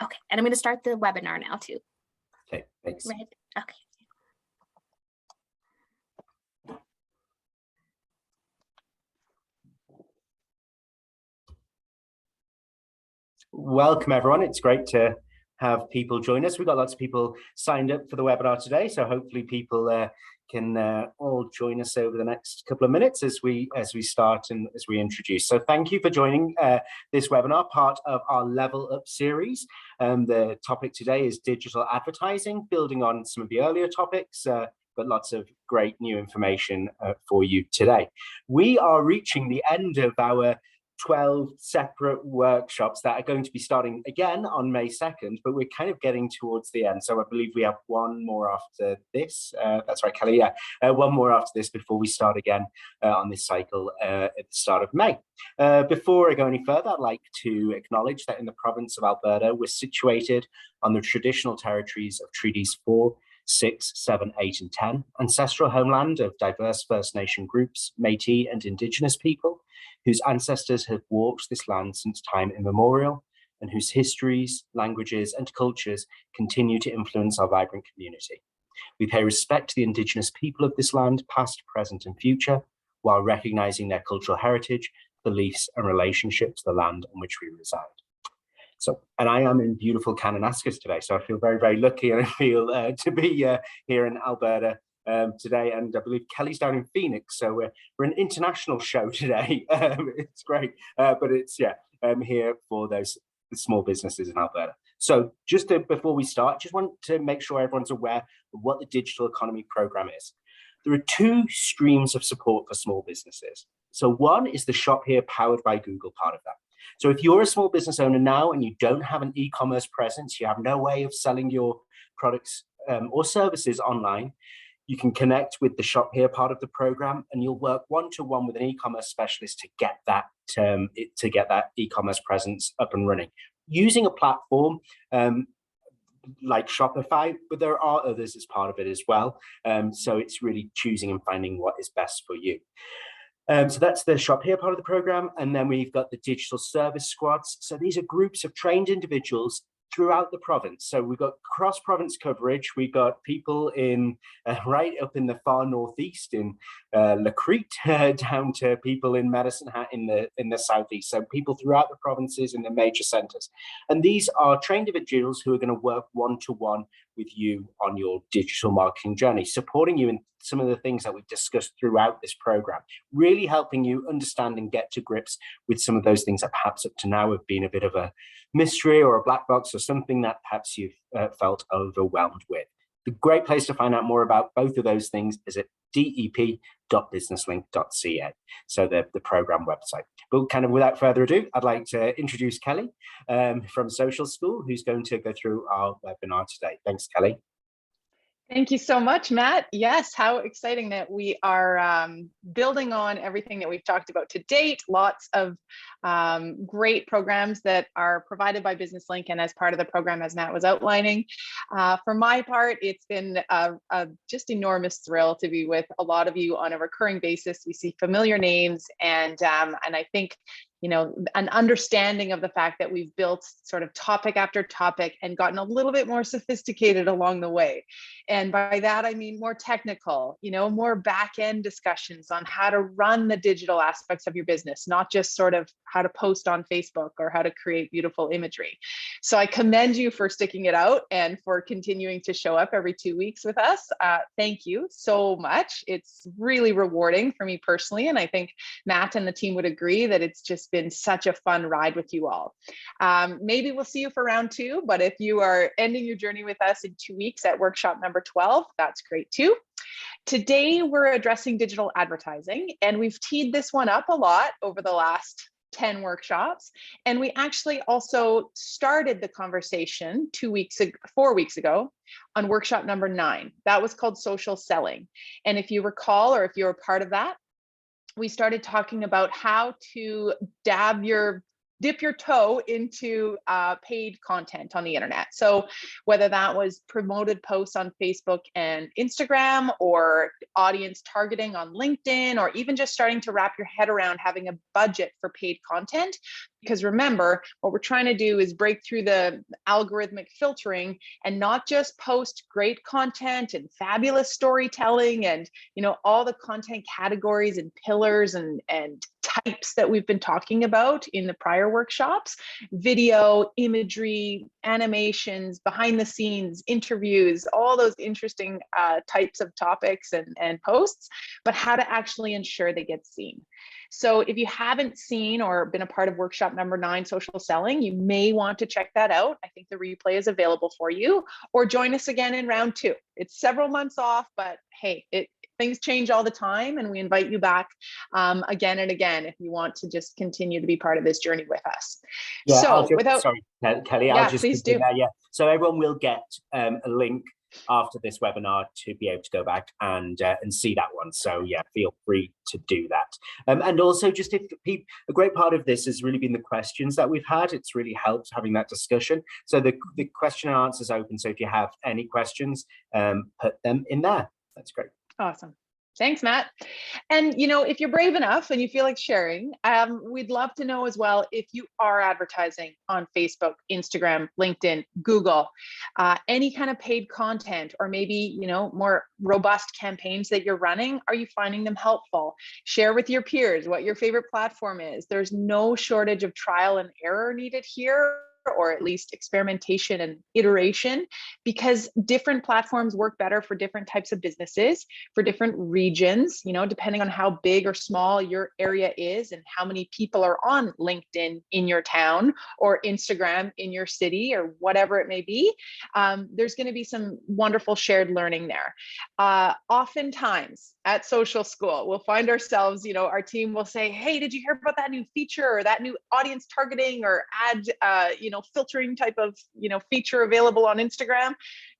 Okay, and I'm going to start the webinar now too. Okay, thanks. Right. Okay. Welcome, everyone. It's great to have people join us. We've got lots of people signed up for the webinar today, so hopefully people can all join us over the next couple of minutes as we start and as we introduce. So thank you for joining this webinar, part of our Level Up series. The topic today is digital advertising, building on some of the earlier topics, but lots of great new information for you today. We are reaching the end of our 12 separate workshops that are going to be starting again on May 2nd, but we're kind of getting towards the end. So I believe we have one more after this. That's right, Kelly, yeah. One more after this before we start again on this cycle at the start of May. Before I go any further, I'd like to acknowledge that in the province of Alberta, we're situated on the traditional territories of Treaties 4, 6, 7, 8, and 10, ancestral homeland of diverse First Nation groups, Métis and Indigenous people, whose ancestors have walked this land since time immemorial, and whose histories, languages, and cultures continue to influence our vibrant community. We pay respect to the Indigenous people of this land, past, present, and future, while recognizing their cultural heritage, beliefs, and relationship to the land on which we reside. So, and I am in beautiful Kananaskis today, so I feel very, very lucky, and I feel to be here in Alberta today, and I believe Kelly's down in Phoenix, so we're an international show today. It's great, but it's here for those small businesses in Alberta. So just before we start, just want to make sure everyone's aware of what the Digital Economy Programme is. There are two streams of support for small businesses. So one is the Shop Here powered by Google part of that. So if you're a small business owner now and you don't have an e-commerce presence, you have no way of selling your products or services online, you can connect with the Shop Here part of the program, and you'll work one-to-one with an e-commerce specialist to get that e-commerce presence up and running using a platform like Shopify, but there are others as part of it as well. So it's really choosing and finding what is best for you. So that's the Shop Here part of the program. And then we've got the digital service squads. So these are groups of trained individuals throughout the province. So we've got cross-province coverage. We've got people in right up in the far northeast in Lacrete, down to people in Medicine Hat in the southeast. So people throughout the provinces in the major centres. And these are trained individuals who are going to work one-to-one with you on your digital marketing journey, supporting you in some of the things that we've discussed throughout this program, really helping you understand and get to grips with some of those things that perhaps up to now have been a bit of a mystery or a black box or something that perhaps you've felt overwhelmed with. The great place to find out more about both of those things is at dep.businesslink.ca, so the program website. But kind of without further ado, I'd like to introduce Kelly from Social School, who's going to go through our webinar today. Thanks, Kelly. Thank you so much, Matt. Yes, how exciting that we are building on everything that we've talked about to date. Lots of great programs that are provided by BusinessLink and as part of the program, as Matt was outlining. For my part, it's been a just enormous thrill to be with a lot of you on a recurring basis. We see familiar names, and I think, you know, an understanding of the fact that we've built sort of topic after topic and gotten a little bit more sophisticated along the way. And by that, I mean more technical, you know, more back-end discussions on how to run the digital aspects of your business, not just sort of how to post on Facebook or how to create beautiful imagery. So I commend you for sticking it out and for continuing to show up every 2 weeks with us. Thank you so much. It's really rewarding for me personally. And I think Matt and the team would agree that it's just been such a fun ride with you all. Maybe we'll see you for round 2, but if you are ending your journey with us in 2 weeks at workshop number 12, that's great too. Today, we're addressing digital advertising, and we've teed this one up a lot over the last 10 workshops. And we actually also started the conversation 4 weeks ago on workshop number 9. That was called social selling. And if you recall, or if you're a part of that, we started talking about how to dab your dip your toe into paid content on the internet. So whether that was promoted posts on Facebook and Instagram, or audience targeting on LinkedIn, or even just starting to wrap your head around having a budget for paid content. Because remember, what we're trying to do is break through the algorithmic filtering and not just post great content and fabulous storytelling and, all the content categories and pillars and types that we've been talking about in the prior workshops: video, imagery, animations, behind the scenes, interviews, all those interesting types of topics and posts, but how to actually ensure they get seen. So if you haven't seen or been a part of workshop number 9, social selling, you may want to check that out. I think the replay is available for you, or join us again in round 2. It's several months off, but hey, things change all the time, and we invite you back again and again if you want to just continue to be part of this journey with us. Yeah, so sorry, Kelly, yeah, I'll just please do. That, yeah. So everyone will get a link after this webinar to be able to go back and see that one. So yeah, feel free to do that. And also, just if a great part of this has really been the questions that we've had. It's really helped having that discussion. So the question and answers open. So if you have any questions, put them in there. That's great. Awesome. Thanks, Matt. And, if you're brave enough and you feel like sharing, we'd love to know as well if you are advertising on Facebook, Instagram, LinkedIn, Google, any kind of paid content, or maybe, more robust campaigns that you're running. Are you finding them helpful? Share with your peers what your favorite platform is. There's no shortage of trial and error needed here, or at least experimentation and iteration, because different platforms work better for different types of businesses, for different regions, depending on how big or small your area is and how many people are on LinkedIn in your town or Instagram in your city or whatever it may be. There's going to be some wonderful shared learning there. Oftentimes at social school, we'll find ourselves, our team will say, hey, did you hear about that new feature or that new audience targeting or ad, filtering type of, feature available on Instagram?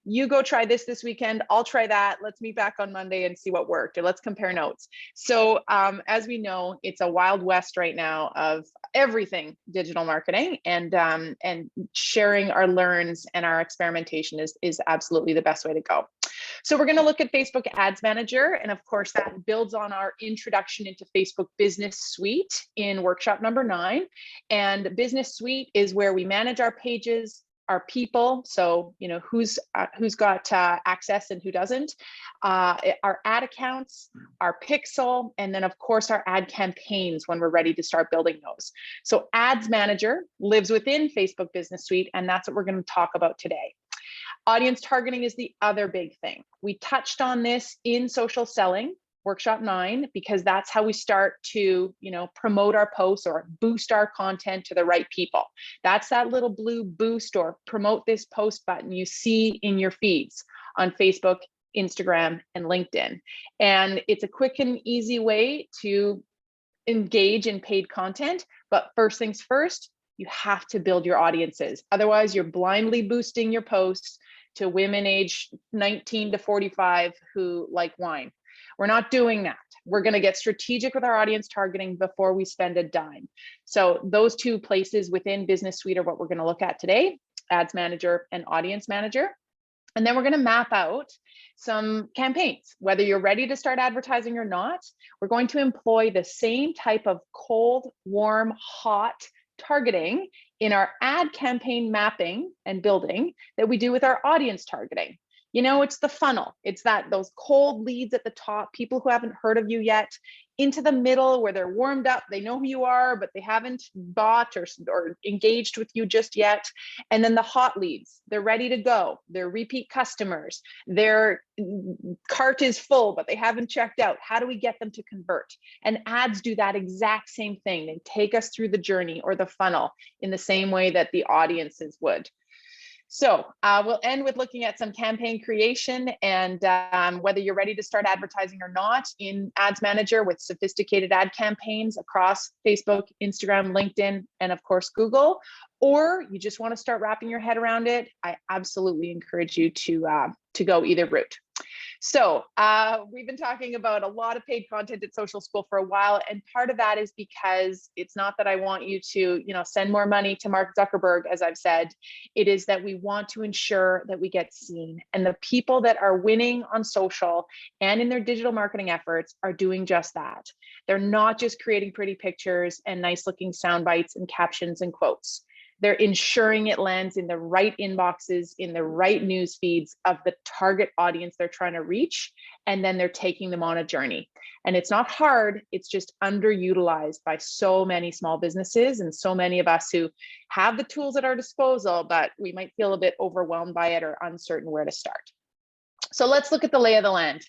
You go try this weekend. I'll try that. Let's meet back on Monday and see what worked, or let's compare notes. So as we know, it's a wild west right now of everything digital marketing, and sharing our learns and our experimentation is absolutely the best way to go. So we're going to look at Facebook Ads Manager, and of course that builds on our introduction into Facebook Business Suite in workshop number 9. And Business Suite is where we manage our pages, our people, so who's got access and who doesn't, our ad accounts, our pixel, and then of course our ad campaigns when we're ready to start building those. So Ads Manager lives within Facebook Business Suite, and that's what we're going to talk about today. Audience targeting is the other big thing. We touched on this in social selling, workshop 9, because that's how we start to, promote our posts or boost our content to the right people. That's that little blue boost or promote this post button you see in your feeds on Facebook, Instagram, and LinkedIn. And it's a quick and easy way to engage in paid content. But first things first, you have to build your audiences. Otherwise, you're blindly boosting your posts to women aged 19 to 45 who like wine. We're not doing that. We're going to get strategic with our audience targeting before we spend a dime. So those 2 places within Business Suite are what we're going to look at today: Ads Manager and Audience Manager. And then we're going to map out some campaigns. Whether you're ready to start advertising or not, we're going to employ the same type of cold, warm, hot targeting in our ad campaign mapping and building that we do with our audience targeting. It's the funnel. It's those cold leads at the top, people who haven't heard of you yet, into the middle where they're warmed up, they know who you are, but they haven't bought or engaged with you just yet. And then the hot leads, they're ready to go. They're repeat customers. Their cart is full, but they haven't checked out. How do we get them to convert? And ads do that exact same thing. They take us through the journey or the funnel in the same way that the audiences would. So we'll end with looking at some campaign creation and whether you're ready to start advertising or not in Ads Manager with sophisticated ad campaigns across Facebook, Instagram, LinkedIn, and of course, Google, or you just want to start wrapping your head around it. I absolutely encourage you to go either route. So we've been talking about a lot of paid content at Social School for a while, and part of that is because it's not that I want you to, send more money to Mark Zuckerberg, as I've said. It is that we want to ensure that we get seen, and the people that are winning on social and in their digital marketing efforts are doing just that. They're not just creating pretty pictures and nice looking sound bites and captions and quotes. They're ensuring it lands in the right inboxes, in the right news feeds of the target audience they're trying to reach, and then they're taking them on a journey. And it's not hard, it's just underutilized by so many small businesses and so many of us who have the tools at our disposal, but we might feel a bit overwhelmed by it or uncertain where to start. So let's look at the lay of the land.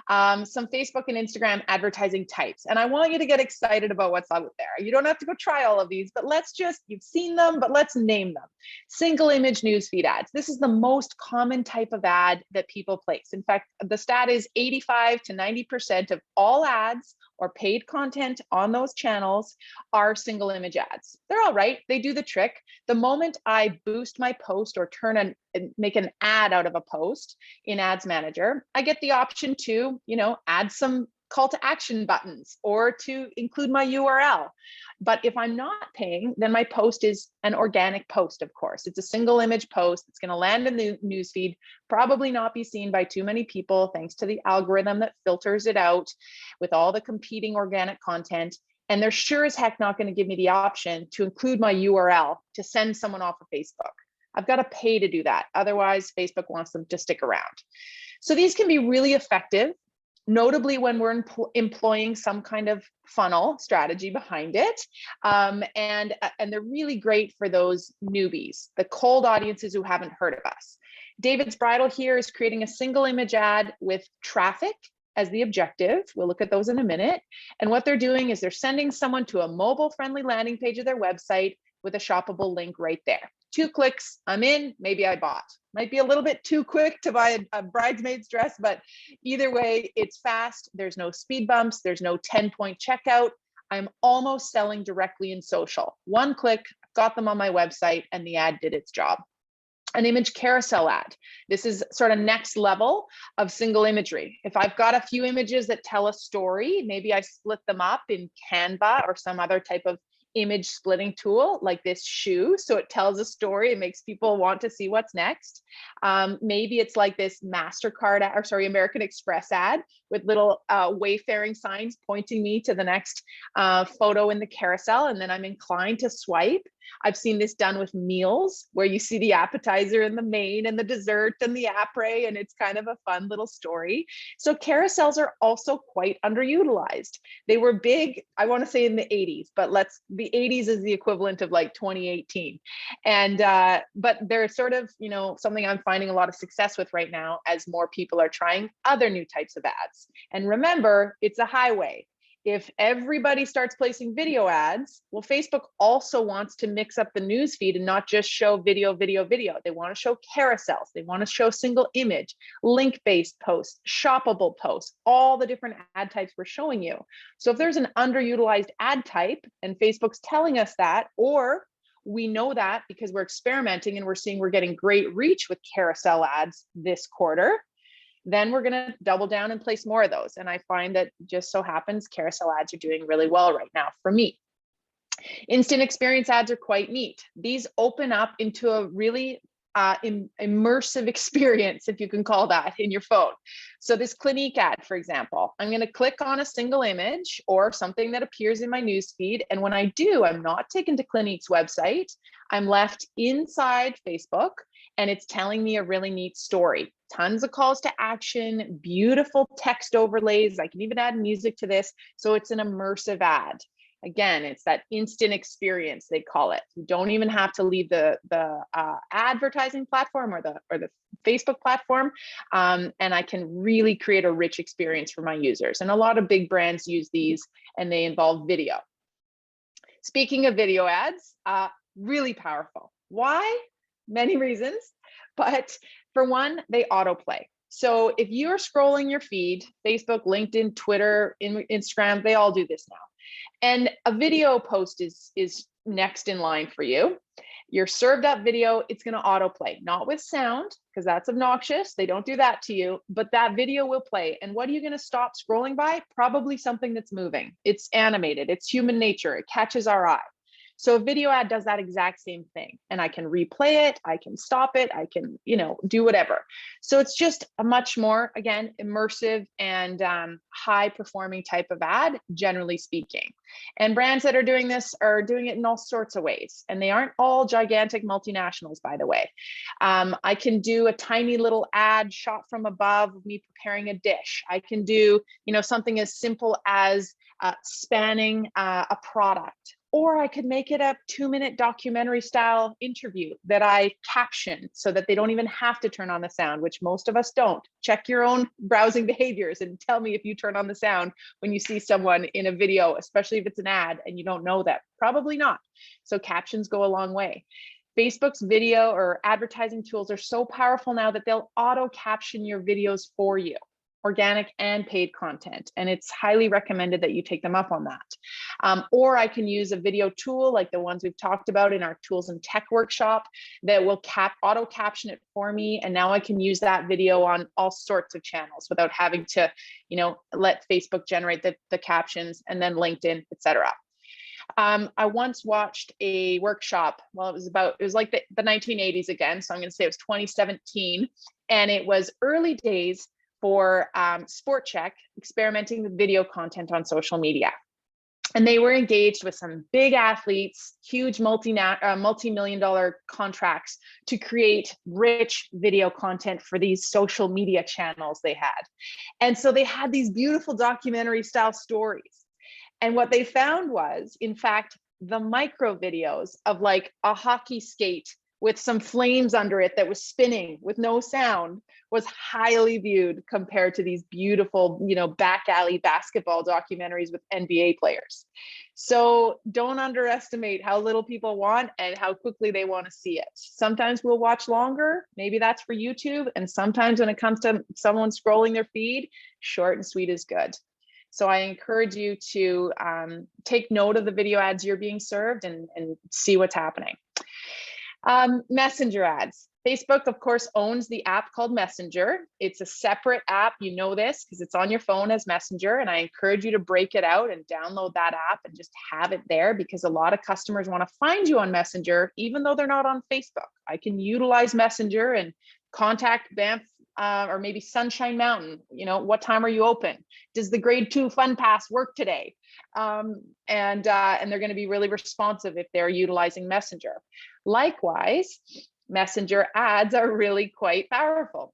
Some Facebook and Instagram advertising types. And I want you to get excited about what's out there. You don't have to go try all of these, but you've seen them, but let's name them. Single image newsfeed ads. This is the most common type of ad that people place. In fact, the stat is 85 to 90% of all ads or paid content on those channels are single image ads. They're all right, they do the trick. The moment I boost my post or make an ad out of a post in Ads Manager, I get the option to, add some call to action buttons or to include my URL. But if I'm not paying, then my post is an organic post, of course. It's a single image post. It's going to land in the newsfeed, probably not be seen by too many people, thanks to the algorithm that filters it out with all the competing organic content. And they're sure as heck not going to give me the option to include my URL to send someone off of Facebook. I've got to pay to do that. Otherwise, Facebook wants them to stick around. So these can be really effective, notably when we're employing some kind of funnel strategy behind it. And they're really great for those newbies, the cold audiences who haven't heard of us. David's Bridal here is creating a single image ad with traffic as the objective. We'll look at those in a minute. And what they're doing is they're sending someone to a mobile-friendly landing page of their website with a shoppable link right there. 2 clicks, I'm in, maybe I bought. Might be a little bit too quick to buy a bridesmaid's dress, but either way, it's fast. There's no speed bumps. There's no 10-point checkout. I'm almost selling directly in social. 1 click, got them on my website, and the ad did its job. An image carousel ad. This is sort of next level of single imagery. If I've got a few images that tell a story, maybe I split them up in Canva or some other type of image splitting tool like this shoe, so it tells a story, it makes people want to see what's next. Maybe it's like this American Express ad with little wayfaring signs pointing me to the next photo in the carousel, and then I'm inclined to swipe. I've seen this done with meals where you see the appetizer and the main and the dessert and the après, and it's kind of a fun little story. So carousels are also quite underutilized. They were big, I want to say in the 80s, but the 80s is the equivalent of like 2018. And but they're sort of, something I'm finding a lot of success with right now as more people are trying other new types of ads. And remember, it's a highway. If everybody starts placing video ads, well, Facebook also wants to mix up the news feed and not just show video. They want to show carousels. They want to show single image, link-based posts, shoppable posts, all the different ad types we're showing you. So if there's an underutilized ad type and Facebook's telling us that, or we know that because we're experimenting and we're seeing we're getting great reach with carousel ads this quarter, then we're going to double down and place more of those. And I find that just so happens carousel ads are doing really well right now for me. Instant experience ads are quite neat. These open up into a really immersive experience, if you can call that, in your phone. So this Clinique ad, for example, I'm going to click on a single image or something that appears in my newsfeed. And when I do, I'm not taken to Clinique's website. I'm left inside Facebook, and it's telling me a really neat story. Tons of calls to action, beautiful text overlays. I can even add music to this. So it's an immersive ad. Again, it's that instant experience, they call it. You don't even have to leave the advertising platform or the Facebook platform. And I can really create a rich experience for my users. And a lot of big brands use these, and they involve video. Speaking of video ads, really powerful. Why? Many reasons, but for one, they autoplay. So if you're scrolling your feed, Facebook, LinkedIn, Twitter, Instagram, they all do this now. And a video post is next in line for you. You're served up video, it's going to autoplay, not with sound, because that's obnoxious. They don't do that to you, but that video will play. And what are you going to stop scrolling by? Probably something that's moving. It's animated, it's human nature, it catches our eye. So a video ad does that exact same thing, and I can replay it, I can stop it, I can, do whatever. So it's just a much more, again, immersive and high performing type of ad, generally speaking. And brands that are doing this are doing it in all sorts of ways, and they aren't all gigantic multinationals, by the way. I can do a tiny little ad shot from above of me preparing a dish. I can do, something as simple as spanning a product. Or I could make it a 2-minute documentary style interview that I caption so that they don't even have to turn on the sound, which most of us don't. Check your own browsing behaviors and tell me if you turn on the sound when you see someone in a video, especially if it's an ad and you don't know them. Probably not. So captions go a long way. Facebook's video or advertising tools are so powerful now that they'll auto caption your videos for you, organic and paid content. And it's highly recommended that you take them up on that. Or I can use a video tool like the ones we've talked about in our tools and tech workshop that will auto caption it for me. And now I can use that video on all sorts of channels without having to, let Facebook generate the captions, and then LinkedIn, etc. I once watched a workshop. Well, it was like the 1980s again. So I'm going to say it was 2017. And it was early days for Sport Check experimenting with video content on social media. And they were engaged with some big athletes, huge multi-million-dollar contracts to create rich video content for these social media channels they had. And so they had these beautiful documentary style stories. And what they found was, in fact, the micro videos of like a hockey skate with some flames under it that was spinning with no sound was highly viewed compared to these beautiful, back alley basketball documentaries with NBA players. So don't underestimate how little people want and how quickly they want to see it. Sometimes we'll watch longer, maybe that's for YouTube. And sometimes when it comes to someone scrolling their feed, short and sweet is good. So I encourage you to take note of the video ads you're being served and see what's happening. Messenger ads. Facebook, of course, owns the app called Messenger. It's a separate app. You know this because it's on your phone as Messenger. And I encourage you to break it out and download that app and just have it there, because a lot of customers want to find you on Messenger, even though they're not on Facebook. I can utilize Messenger and contact Banff or maybe Sunshine Mountain. What time are you open? Does the grade 2 fun pass work today? And they're going to be really responsive if they're utilizing Messenger. Likewise, Messenger ads are really quite powerful.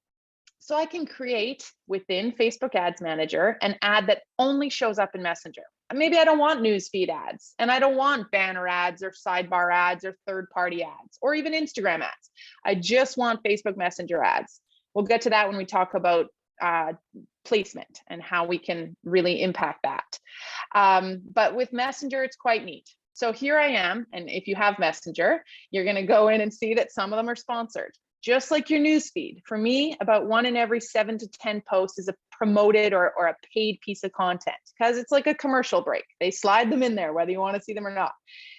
So I can create within Facebook Ads Manager an ad that only shows up in Messenger. Maybe I don't want newsfeed ads, and I don't want banner ads or sidebar ads or third-party ads or even Instagram ads. I just want Facebook Messenger ads. We'll get to that when we talk about placement and how we can really impact that. But with Messenger, it's quite neat. So here I am, and if you have Messenger, you're going to go in and see that some of them are sponsored, just like your newsfeed. For me, about 1 in every 7 to 10 posts is a promoted or a paid piece of content, because it's like a commercial break. They slide them in there, whether you want to see them or not.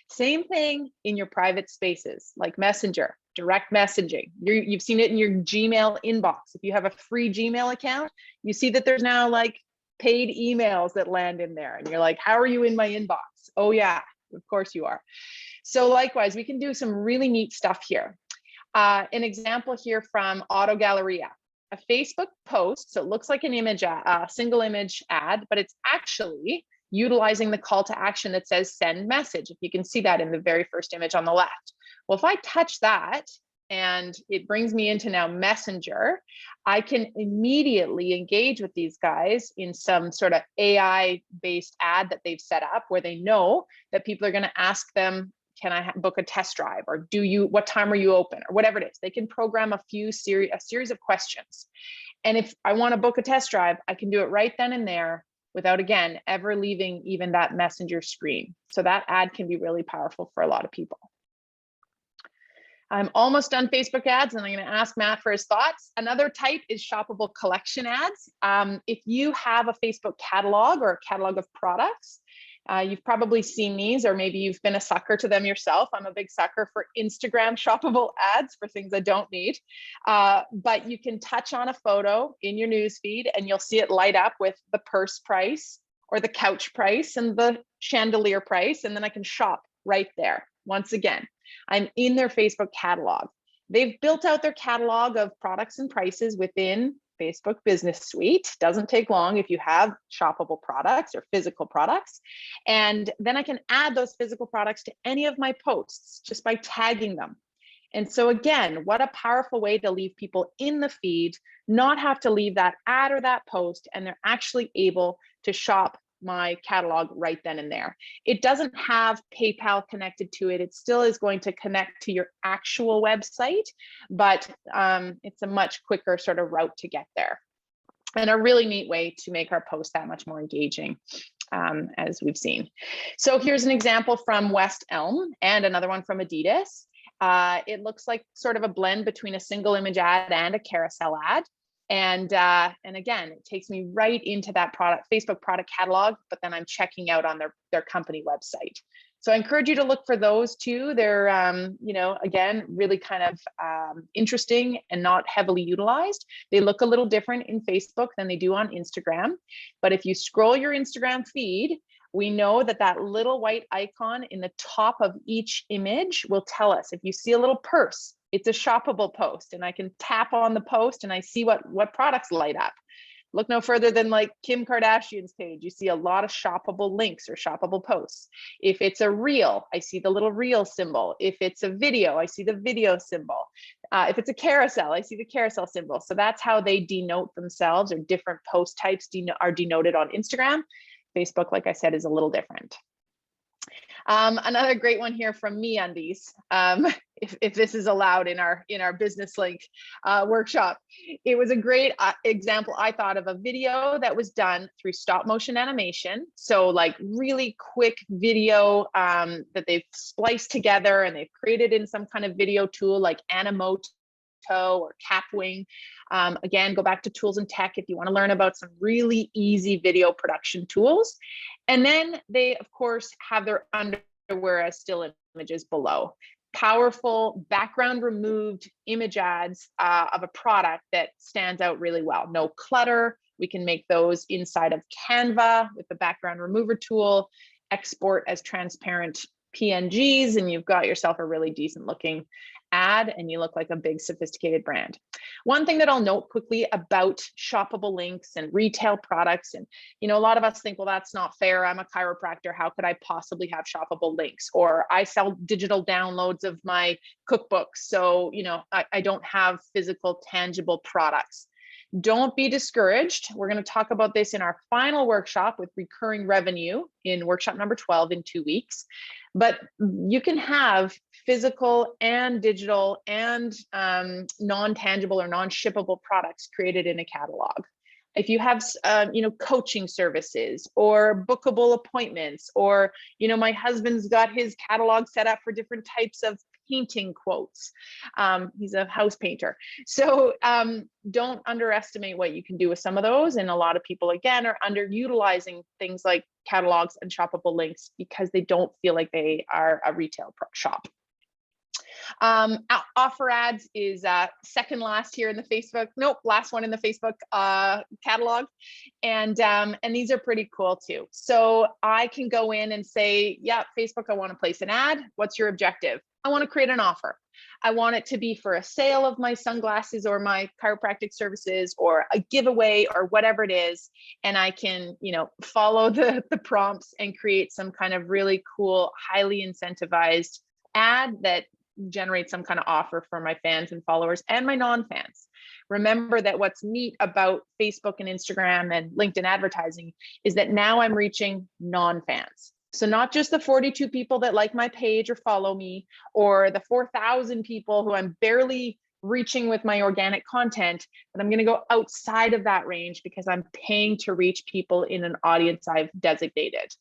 Same thing in your private spaces, like Messenger, direct messaging. You've seen it in your Gmail inbox. If you have a free Gmail account, you see that there's now like paid emails that land in there. And you're like, how are you in my inbox? Oh yeah, of course you are. So likewise, we can do some really neat stuff here. An example here from Auto Galleria, a Facebook post. So it looks like an image, a single image ad, but it's actually utilizing the call to action that says send message. If you can see that in the very first image on the left. Well, if I touch that and it brings me into now Messenger, I can immediately engage with these guys in some sort of AI-based ad that they've set up, where they know that people are going to ask them, can I book a test drive? Or what time are you open? Or whatever it is. They can program a series of questions. And if I want to book a test drive, I can do it right then and there without, again, ever leaving even that Messenger screen. So that ad can be really powerful for a lot of people. I'm almost done Facebook ads, and I'm going to ask Matt for his thoughts. Another type is shoppable collection ads. If you have a Facebook catalog or a catalog of products, You've probably seen these, or maybe you've been a sucker to them yourself. I'm a big sucker for Instagram shoppable ads for things I don't need. But you can touch on a photo in your newsfeed and you'll see it light up with the purse price or the couch price and the chandelier price. And then I can shop right there. Once again, I'm in their Facebook catalog. They've built out their catalog of products and prices within Facebook Business Suite. Doesn't take long if you have shoppable products or physical products. And then I can add those physical products to any of my posts just by tagging them. And so again, what a powerful way to leave people in the feed, not have to leave that ad or that post, and they're actually able to shop my catalog right then and there. It doesn't have PayPal connected to it. It still is going to connect to your actual website, but it's a much quicker sort of route to get there. And a really neat way to make our post that much more engaging, as we've seen. So here's an example from West Elm and another one from Adidas. It looks like sort of a blend between a single image ad and a carousel ad. And again, it takes me right into that Facebook product catalog, but then I'm checking out on their company website. So I encourage you to look for those too. They're, again, really kind of interesting and not heavily utilized. They look a little different in Facebook than they do on Instagram. But if you scroll your Instagram feed, we know that that little white icon in the top of each image will tell us if you see a little purse, it's a shoppable post, and I can tap on the post and I see what products light up. Look no further than like Kim Kardashian's page. You see a lot of shoppable links or shoppable posts. If it's a reel, I see the little reel symbol. If it's a video, I see the video symbol. If it's a carousel, I see the carousel symbol. So that's how they denote themselves, or different post types are denoted on Instagram. Facebook, like I said, is a little different. Another great one here from MeUndies, if this is allowed in our business link workshop. It was a great example, I thought, of a video that was done through stop motion animation. So like really quick video that they've spliced together and they've created in some kind of video tool like Animoto or Capwing. Again, go back to Tools and Tech if you want to learn about some really easy video production tools. And then they, of course, have their underwear as still images below. Powerful background removed image ads of a product that stands out really well. No clutter. We can make those inside of Canva with the background remover tool, export as transparent PNGs, and you've got yourself a really decent looking ad, and you look like a big sophisticated brand. One thing that I'll note quickly about shoppable links and retail products, and a lot of us think, well, that's not fair. I'm a chiropractor. How could I possibly have shoppable links? Or I sell digital downloads of my cookbooks, so I don't have physical, tangible products. Don't be discouraged. We're going to talk about this in our final workshop with recurring revenue in workshop number 12 in 2 weeks. But you can have physical and digital and non-tangible or non-shippable products created in a catalog. If you have, coaching services or bookable appointments, or, my husband's got his catalog set up for different types of painting quotes. He's a house painter. So don't underestimate what you can do with some of those. And a lot of people, again, are underutilizing things like catalogs and shoppable links because they don't feel like they are a retail shop. Offer ads is second last here in the Facebook, last one in the Facebook catalog. And these are pretty cool too. So I can go in and say, yeah, Facebook, I want to place an ad. What's your objective? I want to create an offer. I want it to be for a sale of my sunglasses or my chiropractic services or a giveaway or whatever it is. And I can, follow the prompts and create some kind of really cool, highly incentivized ad that generate some kind of offer for my fans and followers and my non-fans. Remember that what's neat about Facebook and Instagram and LinkedIn advertising is that now I'm reaching non-fans. So not just the 42 people that like my page or follow me, or the 4,000 people who I'm barely reaching with my organic content, but I'm going to go outside of that range because I'm paying to reach people in an audience I've designated.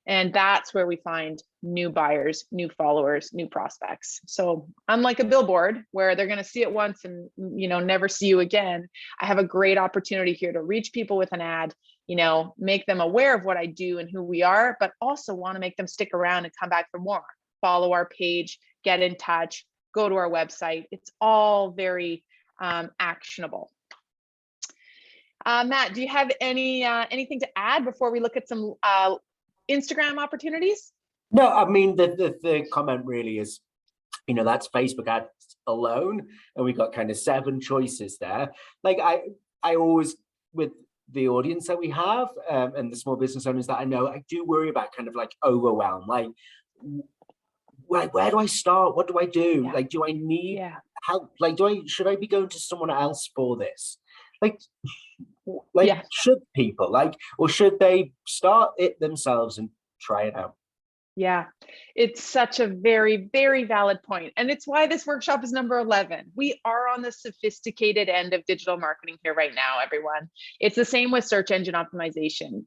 And that's where we find new buyers, new followers, new prospects. So unlike a billboard where they're going to see it once and never see you again, I have a great opportunity here to reach people with an ad, make them aware of what I do and who we are, but also want to make them stick around and come back for more. Follow our page, get in touch, go to our website. It's all very actionable. Matt, do you have anything to add before we look at some Instagram opportunities? No, I mean, the comment really is, that's Facebook ads alone, and we've got kind of 7 choices there. Like I always, with the audience that we have and the small business owners that I know, I do worry about kind of like overwhelm. Like, where do I start? What do I do? Yeah. Like, do I need help? Like, should I be going to someone else for this? Like, should people or should they start it themselves and try it out? Yeah, it's such a very, very valid point. And it's why this workshop is number 11. We are on the sophisticated end of digital marketing here right now, everyone. It's the same with search engine optimization,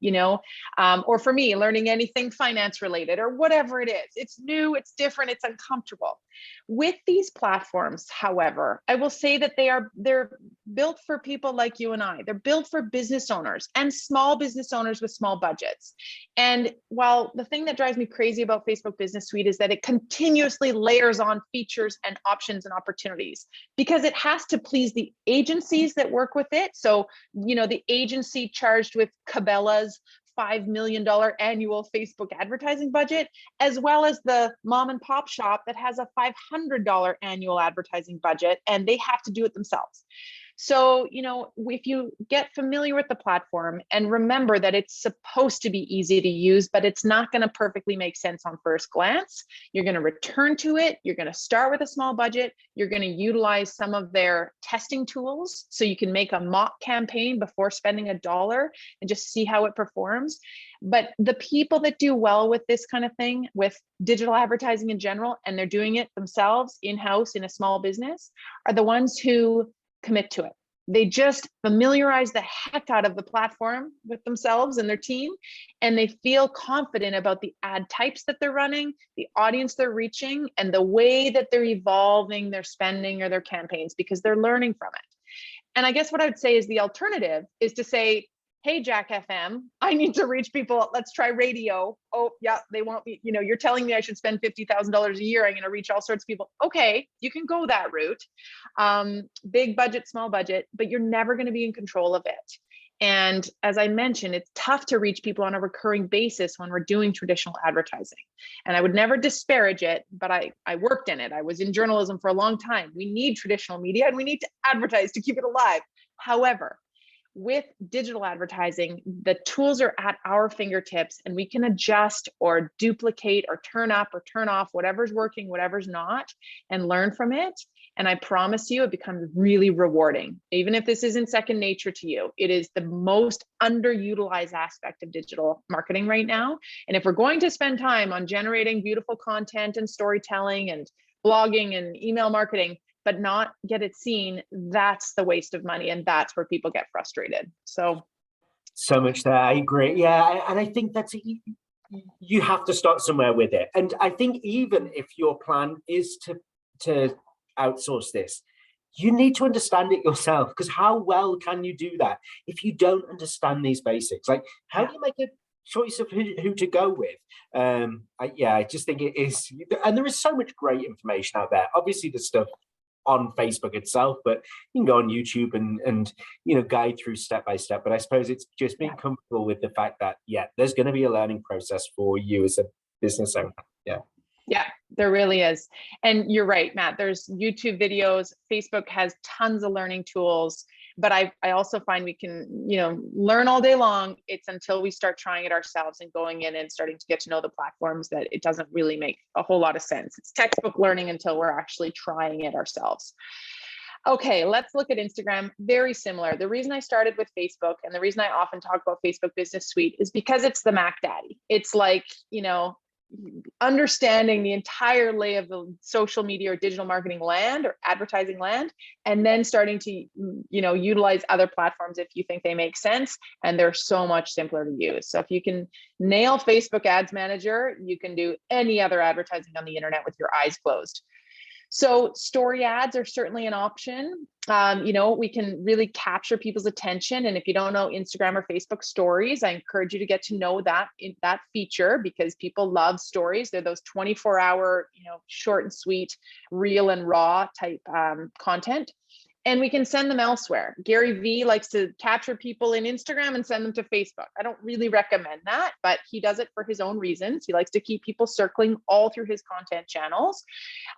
or for me, learning anything finance related or whatever it is. It's new, it's different, it's uncomfortable. With these platforms, however, I will say that they're built for people like you and I. They're built for business owners and small business owners with small budgets. And while the thing that drives me crazy about Facebook Business Suite is that it continuously layers on features and options and opportunities because it has to please the agencies that work with it. So, the agency charged with Cabela's $5 million annual Facebook advertising budget, as well as the mom and pop shop that has a $500 annual advertising budget, and they have to do it themselves. So, if you get familiar with the platform and remember that it's supposed to be easy to use, but it's not going to perfectly make sense on first glance, you're going to return to it. You're going to start with a small budget. You're going to utilize some of their testing tools so you can make a mock campaign before spending $1 and just see how it performs. But the people that do well with this kind of thing, with digital advertising in general, and they're doing it themselves in-house in a small business, are the ones who commit to it. They just familiarize the heck out of the platform with themselves and their team, and they feel confident about the ad types that they're running, the audience they're reaching, and the way that they're evolving their spending or their campaigns because they're learning from it. And I guess what I would say is the alternative is to say, hey, Jack FM, I need to reach people. Let's try radio. Oh, yeah, they won't be, you're telling me I should spend $50,000 a year. I'm going to reach all sorts of people. Okay, you can go that route. Big budget, small budget, but you're never going to be in control of it. And as I mentioned, it's tough to reach people on a recurring basis when we're doing traditional advertising. And I would never disparage it, but I worked in it. I was in journalism for a long time. We need traditional media and we need to advertise to keep it alive. However, with digital advertising, the tools are at our fingertips and we can adjust or duplicate or turn up or turn off whatever's working, whatever's not, and learn from it. And I promise you, it becomes really rewarding. Even if this isn't second nature to you, it is the most underutilized aspect of digital marketing right now. And if we're going to spend time on generating beautiful content and storytelling and blogging and email marketing, but not get it seen, that's the waste of money. And that's where people get frustrated. So much there. I agree. Yeah. And I think that's, you have to start somewhere with it. And I think even if your plan is to outsource this, you need to understand it yourself, because how well can you do that if you don't understand these basics? Like, how do you make a choice of who to go with? I just think it is, and there is so much great information out there. Obviously the stuff on Facebook itself, but you can go on YouTube and guide through step by step. But I suppose it's just being comfortable with the fact that there's going to be a learning process for you as a business owner. Yeah, there really is. And you're right, Matt, there's YouTube videos. Facebook has tons of learning tools, but I also find we can, learn all day long. It's until we start trying it ourselves and going in and starting to get to know the platforms that it doesn't really make a whole lot of sense. It's textbook learning until we're actually trying it ourselves. Okay, let's look at Instagram. Very similar. The reason I started with Facebook and the reason I often talk about Facebook Business Suite is because it's the Mac Daddy. It's like, understanding the entire lay of the social media or digital marketing land or advertising land, and then starting to, utilize other platforms if you think they make sense. And they're so much simpler to use. So if you can nail Facebook Ads Manager, you can do any other advertising on the internet with your eyes closed. So story ads are certainly an option. We can really capture people's attention. And if you don't know Instagram or Facebook stories, I encourage you to get to know that feature, because people love stories. They're those 24-hour, short and sweet, real and raw type content. And we can send them elsewhere. Gary Vee likes to capture people in Instagram and send them to Facebook. I don't really recommend that, but he does it for his own reasons. He likes to keep people circling all through his content channels.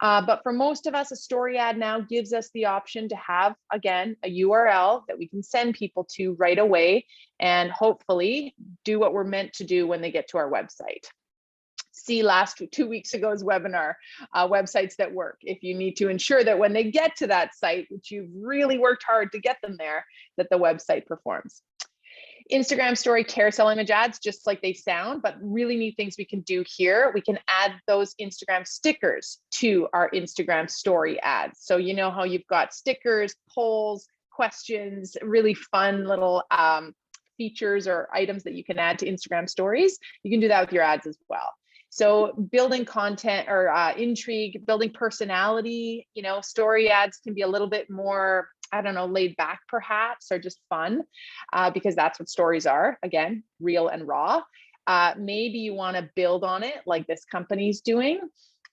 But for most of us, a story ad now gives us the option to have, again, a URL that we can send people to right away and hopefully do what we're meant to do when they get to our website. See last 2 weeks ago's webinar, websites that work. If you need to ensure that when they get to that site, which you've really worked hard to get them there, that the website performs. Instagram story carousel image ads, just like they sound, but really neat things we can do here. We can add those Instagram stickers to our Instagram story ads. So you know how you've got stickers, polls, questions, really fun little features or items that you can add to Instagram stories. You can do that with your ads as well. So building content or intrigue, building personality, story ads can be a little bit more, laid back perhaps, or just fun, because that's what stories are, again, real and raw. Maybe you want to build on it like this company's doing.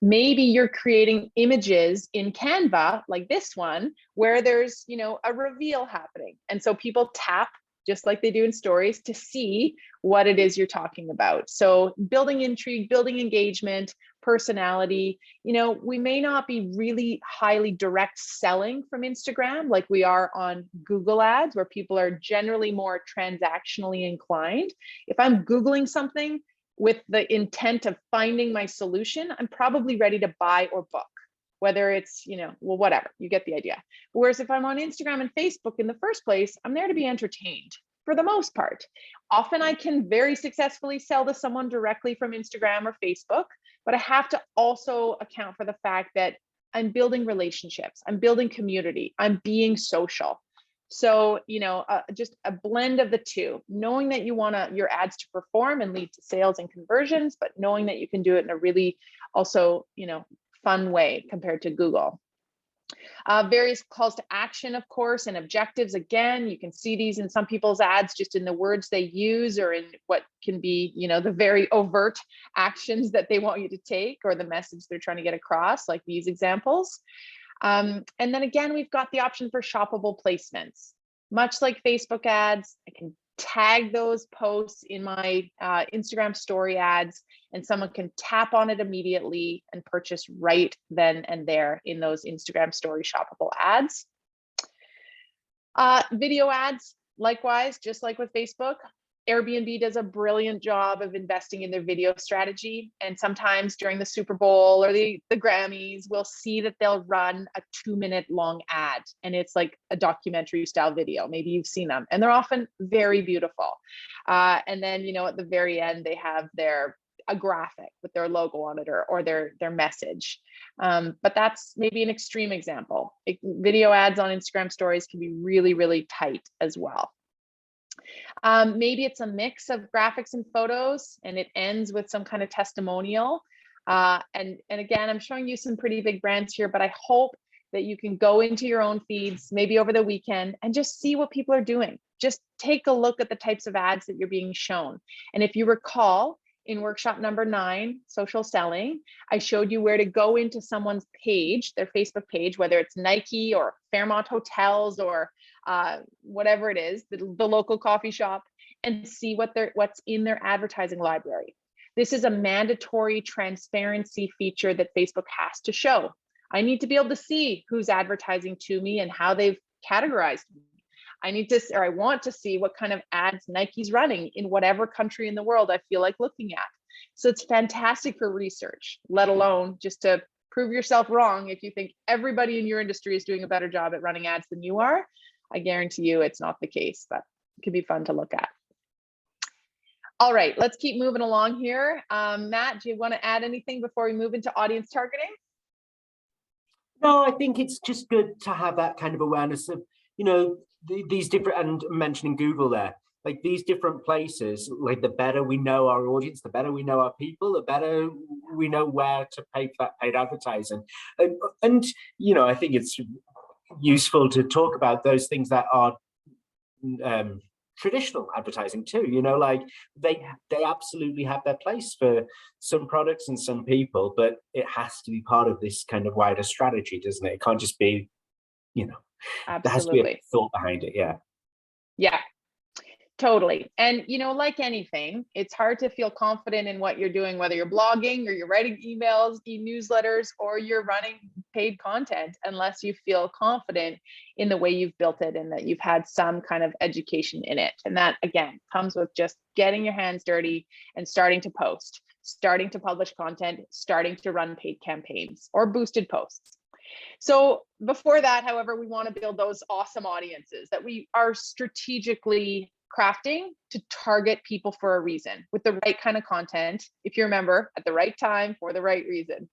Maybe you're creating images in Canva like this one, where there's, a reveal happening. And so people tap, just like they do in stories, to see what it is you're talking about. So building intrigue, building engagement, personality. We may not be really highly direct selling from Instagram like we are on Google ads, where people are generally more transactionally inclined. If I'm Googling something with the intent of finding my solution, I'm probably ready to buy or book. Whether it's, whatever, you get the idea. Whereas if I'm on Instagram and Facebook in the first place, I'm there to be entertained for the most part. Often I can very successfully sell to someone directly from Instagram or Facebook, but I have to also account for the fact that I'm building relationships, I'm building community, I'm being social. So, just a blend of the two, knowing that you want your ads to perform and lead to sales and conversions, but knowing that you can do it in a really also, fun way compared to Google. Various calls to action, of course, and objectives. Again, you can see these in some people's ads just in the words they use, or in what can be, the very overt actions that they want you to take, or the message they're trying to get across, like these examples. And then again, we've got the option for shoppable placements. Much like Facebook ads, I can tag those posts in my Instagram story ads, and someone can tap on it immediately and purchase right then and there in those Instagram story shoppable ads. Video ads, likewise, just like with Facebook, Airbnb does a brilliant job of investing in their video strategy. And sometimes during the Super Bowl or the Grammys, we'll see that they'll run a 2-minute long ad. And it's like a documentary style video. Maybe you've seen them. And they're often very beautiful. And then, at the very end, they have a graphic with their logo on it, or their message. But that's maybe an extreme example. Video ads on Instagram stories can be really, really tight as well. Maybe it's a mix of graphics and photos, and it ends with some kind of testimonial. And again, I'm showing you some pretty big brands here, but I hope that you can go into your own feeds, maybe over the weekend, and just see what people are doing. Just take a look at the types of ads that you're being shown. And if you recall, in workshop number 9, social selling, I showed you where to go into someone's page, their Facebook page, whether it's Nike or Fairmont Hotels or whatever it is, the local coffee shop, and see what's in their advertising library. This is a mandatory transparency feature that Facebook has to show. I need to be able to see who's advertising to me and how they've categorized me. I want to see what kind of ads Nike's running in whatever country in the world I feel like looking at. So it's fantastic for research, let alone just to prove yourself wrong. If you think everybody in your industry is doing a better job at running ads than you are, I guarantee you it's not the case, but it can be fun to look at. All right, let's keep moving along here. Matt, do you want to add anything before we move into audience targeting? No, I think it's just good to have that kind of awareness of, these different, and mentioning Google there, like these different places, like the better we know our audience, the better we know our people, the better we know where to pay for that paid advertising. And you know, I think it's useful to talk about those things that are traditional advertising too. You know, like they absolutely have their place for some products and some people, but it has to be part of this kind of wider strategy, doesn't it? It can't just be, you know, there has to be a thought behind it. Yeah, totally. And, you know, like anything, it's hard to feel confident in what you're doing, whether you're blogging or you're writing emails, e-newsletters, or you're running paid content, unless you feel confident in the way you've built it and that you've had some kind of education in it. And that, again, comes with just getting your hands dirty and starting to post, starting to publish content, starting to run paid campaigns or boosted posts. So before that, however, we want to build those awesome audiences that we are strategically crafting to target people for a reason, with the right kind of content, if you remember, at the right time for the right reason.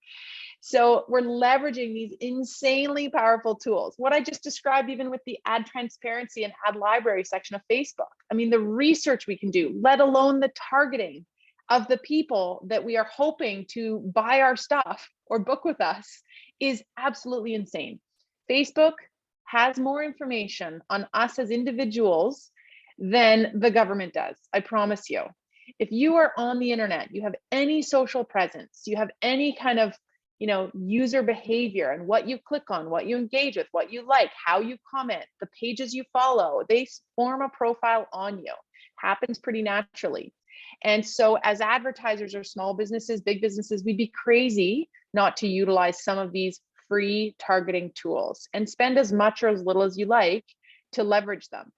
So we're leveraging these insanely powerful tools. What I just described, even with the ad transparency and ad library section of Facebook. I mean, the research we can do, let alone the targeting of the people that we are hoping to buy our stuff or book with us, is absolutely insane. Facebook has more information on us as individuals than the government does. I promise you. If you are on the internet, you have any social presence, you have any kind of, you know, user behavior and what you click on, what you engage with, what you like, how you comment, the pages you follow, they form a profile on you. Happens pretty naturally. And so as advertisers or small businesses, big businesses, we'd be crazy not to utilize some of these free targeting tools and spend as much or as little as you like to leverage them.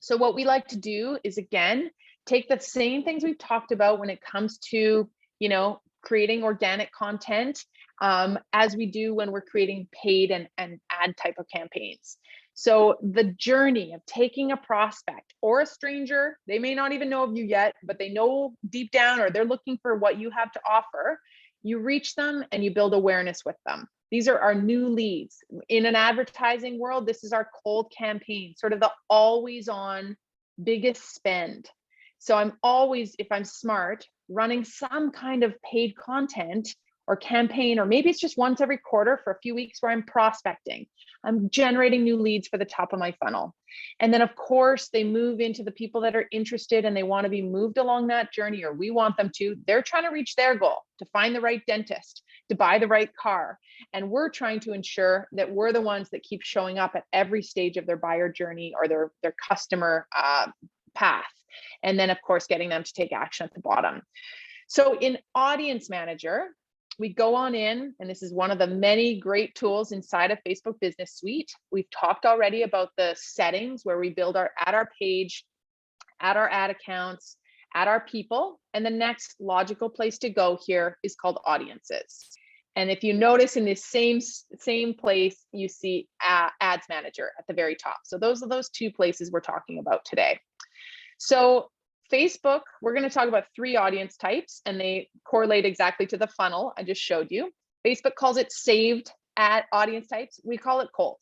So what we like to do is, again, take the same things we've talked about when it comes to, you know, creating organic content as we do when we're creating paid and ad type of campaigns. So the journey of taking a prospect or a stranger, they may not even know of you yet, but they know deep down, or they're looking for what you have to offer. You reach them and you build awareness with them. These are our new leads. In an advertising world, this is our cold campaign, sort of the always on biggest spend. So I'm always, if I'm smart, running some kind of paid content or campaign, or maybe it's just once every quarter for a few weeks where I'm prospecting. I'm generating new leads for the top of my funnel. And then of course they move into the people that are interested and they want to be moved along that journey, or we want them to. They're trying to reach their goal, to find the right dentist, to buy the right car. And we're trying to ensure that we're the ones that keep showing up at every stage of their buyer journey or their customer path. And then of course, getting them to take action at the bottom. So in Audience Manager, we go on in, and this is one of the many great tools inside of Facebook Business Suite. We've talked already about the settings where we build our page, add our ad accounts, add our people. And the next logical place to go here is called Audiences. And if you notice in this same place, you see Ads Manager at the very top. So those are those two places we're talking about today. So Facebook, we're going to talk about 3 audience types, and they correlate exactly to the funnel I just showed you. Facebook calls it saved ad audience types. We call it cold.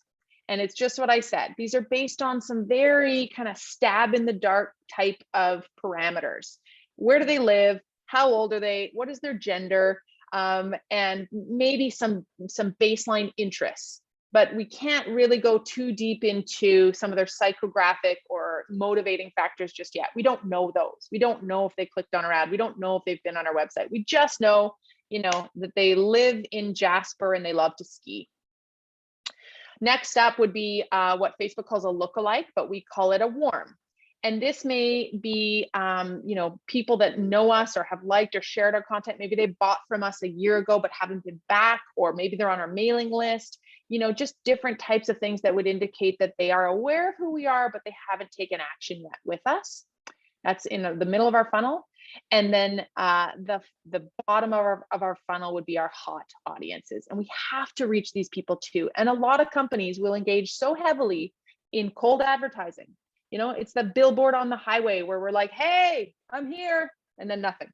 And it's just what I said. These are based on some very kind of stab in the dark type of parameters. Where do they live? How old are they? What is their gender? And maybe some baseline interests. But we can't really go too deep into some of their psychographic or motivating factors just yet. We don't know those. We don't know if they clicked on our ad. We don't know if they've been on our website. We just know, you know, that they live in Jasper and they love to ski. Next up would be what Facebook calls a lookalike, but we call it a warm. And this may be, you know, people that know us or have liked or shared our content. Maybe they bought from us a year ago, but haven't been back, or maybe they're on our mailing list. You know, just different types of things that would indicate that they are aware of who we are, but they haven't taken action yet with us. That's in the middle of our funnel. And then the bottom of our funnel would be our hot audiences. And we have to reach these people too. And a lot of companies will engage so heavily in cold advertising. You know, it's the billboard on the highway where we're like, hey, I'm here, and then nothing.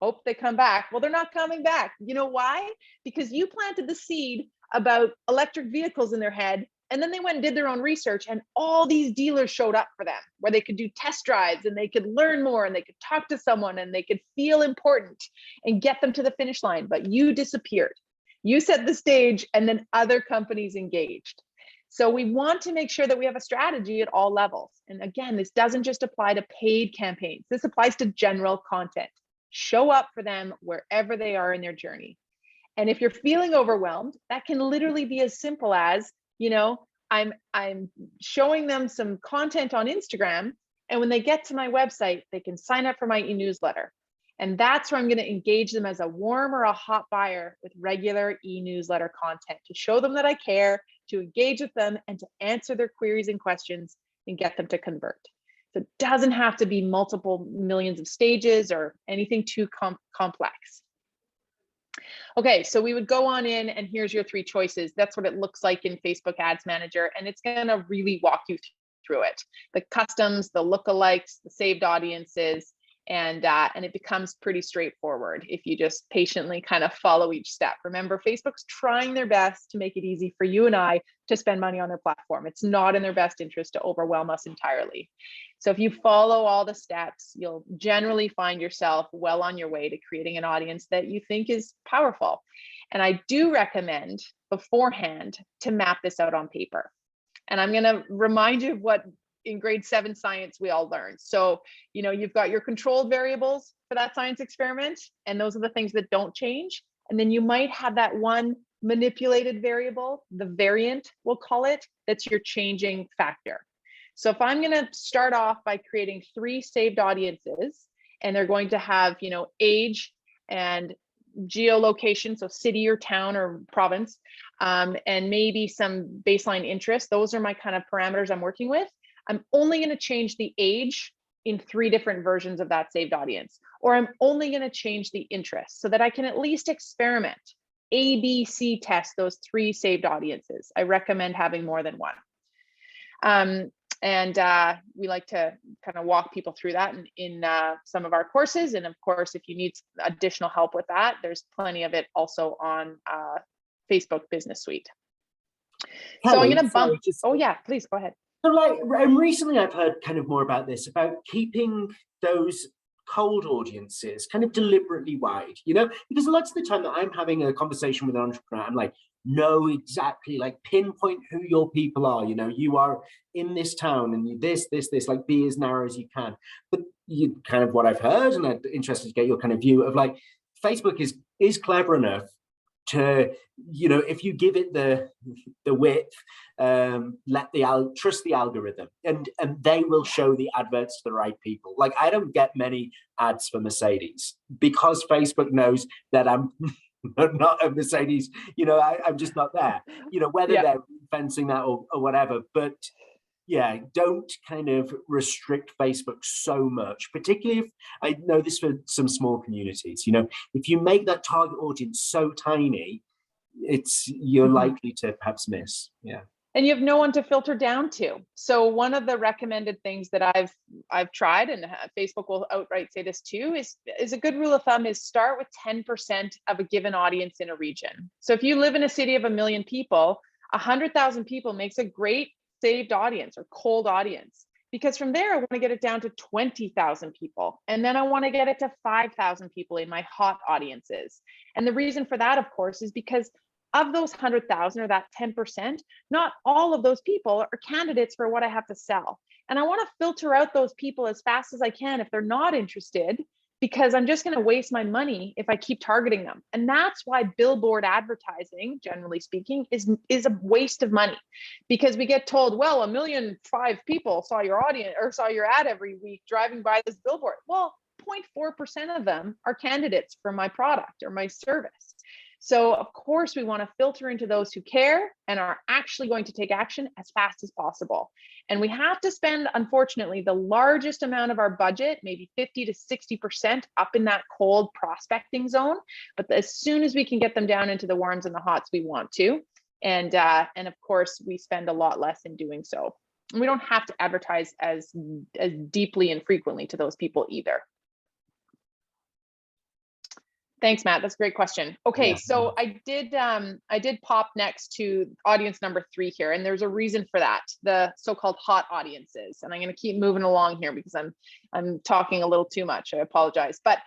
Hope they come back. Well, they're not coming back. You know why? Because you planted the seed about electric vehicles in their head, And then they went and did their own research, and all these dealers showed up for them where they could do test drives and they could learn more and they could talk to someone and they could feel important and get them to the finish line. But you disappeared. You set the stage, and then other companies engaged. So we want to make sure that we have a strategy at all levels. And again, this doesn't just apply to paid campaigns. This applies to general content. Show up for them wherever they are in their journey. And if you're feeling overwhelmed, that can literally be as simple as, I'm showing them some content on Instagram, and when they get to my website, they can sign up for my e-newsletter. And that's where I'm going to engage them as a warm or a hot buyer with regular e-newsletter content to show them that I care, to engage with them, and to answer their queries and questions and get them to convert. So it doesn't have to be multiple millions of stages or anything too complex. Okay, so we would go on in, and here's your 3 choices. That's what it looks like in Facebook Ads Manager, and it's going to really walk you through it. The customs, the lookalikes, the saved audiences, and it becomes pretty straightforward if you just patiently kind of follow each step. Remember, Facebook's trying their best to make it easy for you and I to spend money on their platform. It's not in their best interest to overwhelm us entirely. So if you follow all the steps, you'll generally find yourself well on your way to creating an audience that you think is powerful. And I do recommend beforehand to map this out on paper. And I'm going to remind you of what in grade 7 science we all learned. So, you've got your controlled variables for that science experiment, and those are the things that don't change. And then you might have that one manipulated variable, the variant, we'll call it, that's your changing factor. So if I'm going to start off by creating 3 saved audiences, and they're going to have, age and geolocation, so city or town or province, and maybe some baseline interest, those are my kind of parameters I'm working with. I'm only going to change the age in 3 different versions of that saved audience, or I'm only going to change the interest so that I can at least experiment, A/B/C test those 3 saved audiences. I recommend having more than one. We like to kind of walk people through that in some of our courses. And of course, if you need additional help with that, there's plenty of it also on Facebook Business Suite. Kelly, so I'm going to bump. Just, oh yeah, please go ahead. So and recently I've heard kind of more about this, about keeping those cold audiences kind of deliberately wide, because lots of the time that I'm having a conversation with an entrepreneur, I'm like, know exactly, like pinpoint who your people are, you are in this town and this, like be as narrow as you can. But you kind of what I've heard, and I'm interested to get your kind of view of like, Facebook is clever enough to, if you give it the width, trust the algorithm, and they will show the adverts to the right people. Like, I don't get many ads for Mercedes because Facebook knows that I'm not a Mercedes, I'm just not there, whether they're fencing that or whatever. But yeah, don't kind of restrict Facebook so much, particularly if, I know this for some small communities, if you make that target audience so tiny, you're likely to perhaps miss. Yeah. And you have no one to filter down to. So one of the recommended things that I've tried, and Facebook will outright say this too, is a good rule of thumb is start with 10% of a given audience in a region. So if you live in a city of 1 million people, 100,000 people makes a great saved audience or cold audience, because from there I want to get it down to 20,000 people, and then I want to get it to 5,000 people in my hot audiences. And the reason for that, of course, is because of those 100,000, or that 10%, not all of those people are candidates for what I have to sell. And I want to filter out those people as fast as I can if they're not interested, because I'm just going to waste my money if I keep targeting them. And that's why billboard advertising, generally speaking, is a waste of money, because we get told, well, 1,000,005 people saw your audience or saw your ad every week driving by this billboard. Well, 0.4% of them are candidates for my product or my service. So of course we want to filter into those who care and are actually going to take action as fast as possible. And we have to spend, unfortunately, the largest amount of our budget, maybe 50 to 60%, up in that cold prospecting zone. But as soon as we can get them down into the warms and the hots, we want to. And of course, we spend a lot less in doing so. And we don't have to advertise as deeply and frequently to those people either. Thanks, Matt. That's a great question. Okay, Yeah. so I did pop next to audience number 3 here, and there's a reason for that, the so-called hot audiences. And I'm going to keep moving along here because I'm talking a little too much. I apologize. But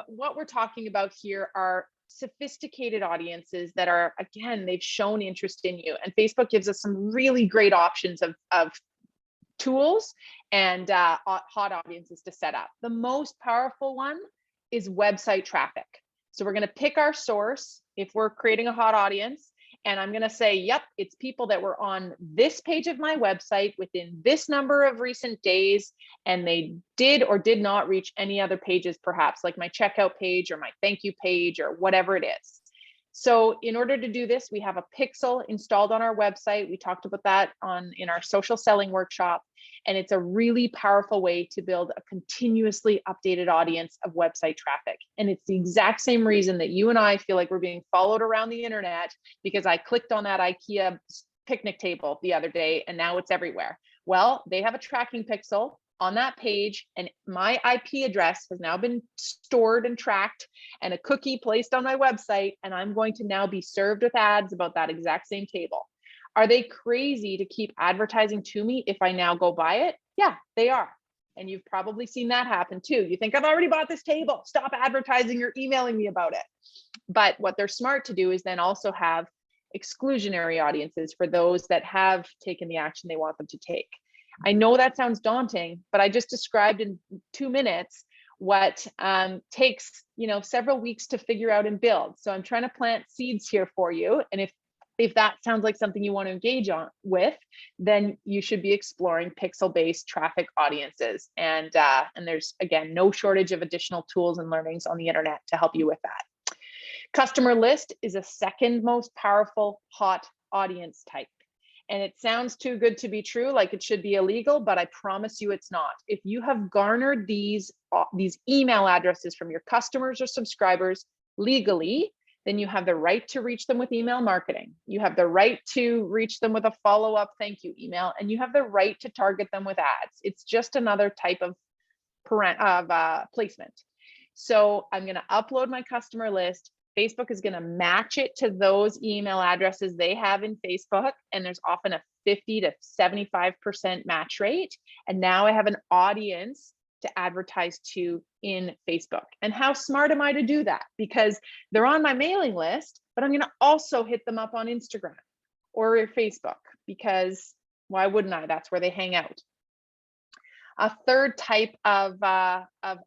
what we're talking about here are sophisticated audiences that are, again, they've shown interest in you. And Facebook gives us some really great options of tools and hot audiences to set up. The most powerful one is website traffic. So we're going to pick our source if we're creating a hot audience, and I'm going to say, yep, it's people that were on this page of my website within this number of recent days, and they did or did not reach any other pages, perhaps like my checkout page or my thank you page or whatever it is. So in order to do this, we have a pixel installed on our website. We talked about that in our social selling workshop, and it's a really powerful way to build a continuously updated audience of website traffic. And it's the exact same reason that you and I feel like we're being followed around the internet, because I clicked on that IKEA picnic table the other day and now it's everywhere. Well, they have a tracking pixel on that page, and my IP address has now been stored and tracked, and a cookie placed on my website, and I'm going to now be served with ads about that exact same table. Are they crazy to keep advertising to me if I now go buy it? Yeah, they are. And you've probably seen that happen too. You think, I've already bought this table, stop advertising or emailing me about it. But what they're smart to do is then also have exclusionary audiences for those that have taken the action they want them to take. I know that sounds daunting, but I just described in 2 minutes what takes, several weeks to figure out and build. So I'm trying to plant seeds here for you. And if that sounds like something you want to engage with, then you should be exploring pixel-based traffic audiences. And there's, again, no shortage of additional tools and learnings on the internet to help you with that. Customer list is a second most powerful hot audience type. And it sounds too good to be true, like it should be illegal, but I promise you it's not. If you have garnered these email addresses from your customers or subscribers legally, then you have the right to reach them with email marketing. You have the right to reach them with a follow-up thank you email, and you have the right to target them with ads. It's just another type of placement. So I'm going to upload my customer list. Facebook is going to match it to those email addresses they have in Facebook. And there's often a 50 to 75% match rate. And now I have an audience to advertise to in Facebook. And how smart am I to do that? Because they're on my mailing list, but I'm going to also hit them up on Instagram or Facebook, because why wouldn't I? That's where they hang out. A third type of